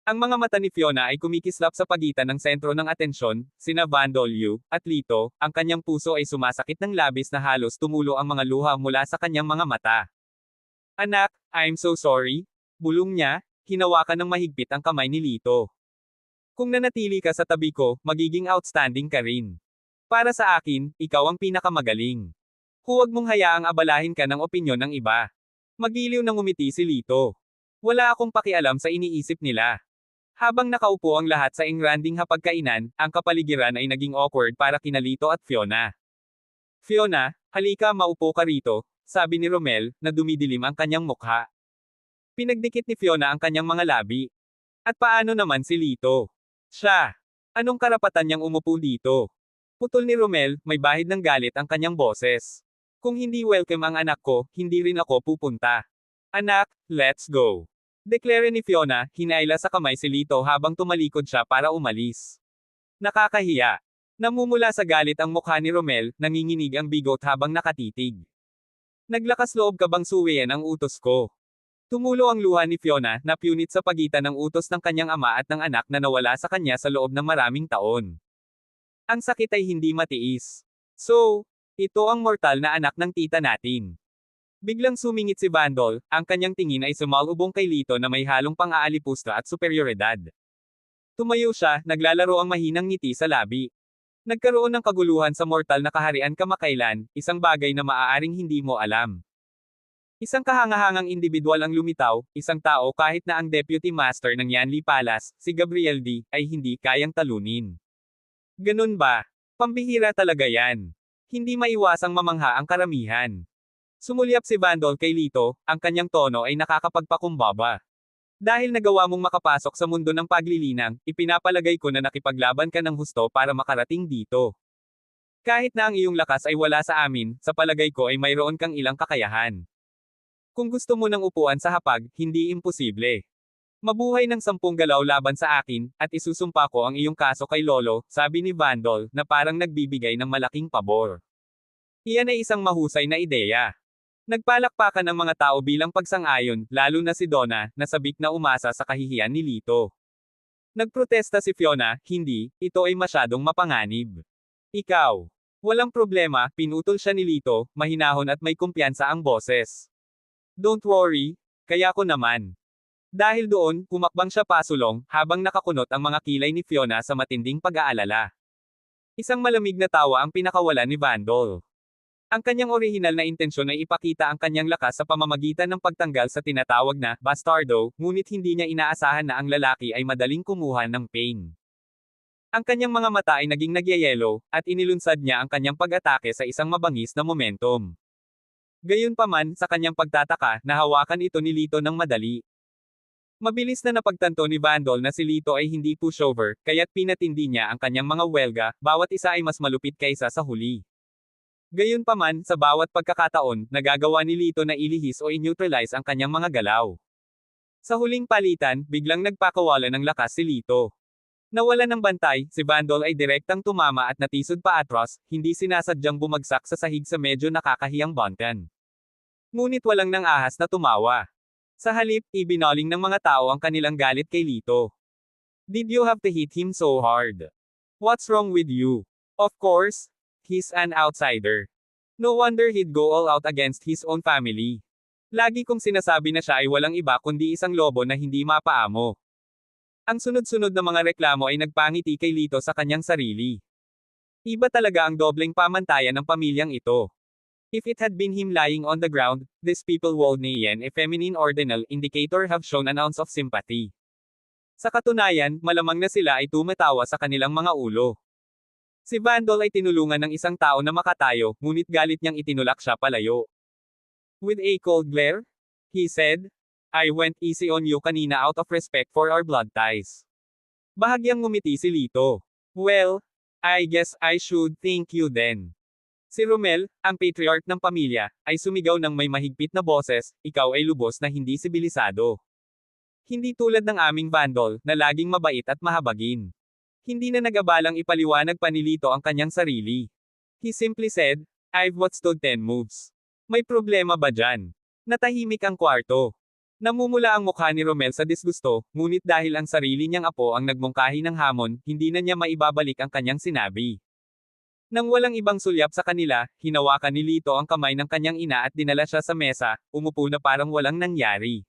Ang mga mata ni Fiona ay kumikislap sa pagitan ng sentro ng atensyon, sina Vandal Yu, at Lito, ang kanyang puso ay sumasakit ng labis na halos tumulo ang mga luha mula sa kanyang mga mata. Anak, I'm so sorry. Bulong niya, hinawakan ng mahigpit ang kamay ni Lito. Kung nanatili ka sa tabi ko, magiging outstanding ka rin. Para sa akin, ikaw ang pinakamagaling. Huwag mong hayaang abalahin ka ng opinyon ng iba. Magiliw na ngumiti si Lito. Wala akong pakialam sa iniisip nila. Habang nakaupo ang lahat sa engranding hapagkainan, ang kapaligiran ay naging awkward para kina Lito at Fiona. Fiona, halika maupo ka rito, sabi ni Romel, na dumidilim ang kanyang mukha. Pinagdikit ni Fiona ang kanyang mga labi. At paano naman si Lito? Siya. Anong karapatan niyang umupo dito? Putol ni Romel, may bahid ng galit ang kanyang boses. Kung hindi welcome ang anak ko, hindi rin ako pupunta. Anak, let's go. Deklare ni Fiona, hinayla sa kamay si Lito habang tumalikod siya para umalis. Nakakahiya. Namumula sa galit ang mukha ni Romel, nanginginig ang bigot habang nakatitig. Naglakas loob ka bang suwian ang utos ko? Tumulo ang luha ni Fiona, na punit sa pagitan ng utos ng kanyang ama at ng anak na nawala sa kanya sa loob ng maraming taon. Ang sakit ay hindi matiis. So, ito ang mortal na anak ng tita natin. Biglang sumingit si Vandal, ang kanyang tingin ay sumalubong kay Lito na may halong pang-aalipusta at superioridad. Tumayo siya, naglalaro ang mahinang ngiti sa labi. Nagkaroon ng kaguluhan sa mortal na kaharian kamakailan, isang bagay na maaaring hindi mo alam. Isang kahangahangang individual ang lumitaw, isang tao kahit na ang deputy master ng Yanli Palace, si Gabriel D, ay hindi kayang talunin. Ganun ba? Pambihira talaga yan. Hindi maiwasang mamangha ang karamihan. Sumulyap si Vandal kay Lito, ang kanyang tono ay nakakapagpakumbaba. Dahil nagawa mong makapasok sa mundo ng paglilinang, ipinapalagay ko na nakipaglaban ka ng husto para makarating dito. Kahit na ang iyong lakas ay wala sa amin, sa palagay ko ay mayroon kang ilang kakayahan. Kung gusto mo ng upuan sa hapag, hindi imposible. Mabuhay ng 10 galaw laban sa akin, at isusumpa ko ang iyong kaso kay Lolo, sabi ni Vandal, na parang nagbibigay ng malaking pabor. Iyan ay isang mahusay na ideya. Nagpalakpakan ang mga tao bilang pagsang-ayon, lalo na si Donna, na sabik na umasa sa kahihiyan ni Lito. Nagprotesta si Fiona, hindi, ito ay masyadong mapanganib. Ikaw. Walang problema, pinutol siya ni Lito, mahinahon at may kumpiyansa ang boses. Don't worry, kaya ko naman. Dahil doon, kumakbang siya pasulong, habang nakakunot ang mga kilay ni Fiona sa matinding pag-aalala. Isang malamig na tawa ang pinakawalan ni Vandal. Ang kanyang orihinal na intensyon ay ipakita ang kanyang lakas sa pamamagitan ng pagtanggal sa tinatawag na bastardo, ngunit hindi niya inaasahan na ang lalaki ay madaling kumuha ng pain. Ang kanyang mga mata ay naging nagyayelo, at inilunsad niya ang kanyang pag-atake sa isang mabangis na momentum. Gayunpaman, sa kanyang pagtataka, nahawakan ito ni Lito ng madali. Mabilis na napagtanto ni Vandal na si Lito ay hindi pushover, kaya't pinatindi niya ang kanyang mga welga, bawat isa ay mas malupit kaysa sa huli. Gayunpaman, sa bawat pagkakataon, nagagawa ni Lito na ilihis o i-neutralize ang kanyang mga galaw. Sa huling palitan, biglang nagpakawala ng lakas si Lito. Nawala ng bantay, si Vandal ay direktang tumama at natisod pa atras, hindi sinasadyang bumagsak sa sahig sa medyo nakakahiyang buntan. Ngunit walang nang ahas na tumawa. Sa halip, ibinaling ng mga tao ang kanilang galit kay Lito. Did you have to hit him so hard? What's wrong with you? Of course, he's an outsider. No wonder he'd go all out against his own family. Lagi kong sinasabi na siya ay walang iba kundi isang lobo na hindi mapaamo. Ang sunod-sunod na mga reklamo ay nagpangiti kay Lito sa kanyang sarili. Iba talaga ang dobleng pamantayan ng pamilyang ito. If it had been him lying on the ground, these people would nayan a feminine ordinal indicator have shown an ounce of sympathy. Sa katunayan, malamang na sila ay tumatawa sa kanilang mga ulo. Si Vandal ay tinulungan ng isang tao na makatayo, ngunit galit niyang itinulak siya palayo. With a cold glare, he said, I went easy on you kanina out of respect for our blood ties. Bahagyang ngumiti si Lito. Well, I guess I should thank you then. Si Romel, ang patriarch ng pamilya, ay sumigaw ng may mahigpit na boses, ikaw ay lubos na hindi sibilisado. Hindi tulad ng aming Vandal, na laging mabait at mahabagin. Hindi na nag-abalang ipaliwanag pa ni Lito ang kanyang sarili. He simply said, I've withstood 10 moves. May problema ba dyan? Natahimik ang kwarto. Namumula ang mukha ni Romel sa disgusto, ngunit dahil ang sarili niyang apo ang nagmungkahi ng hamon, hindi na niya maibabalik ang kanyang sinabi. Nang walang ibang sulyap sa kanila, hinawakan ni Lito ang kamay ng kanyang ina at dinala siya sa mesa, umupo na parang walang nangyari.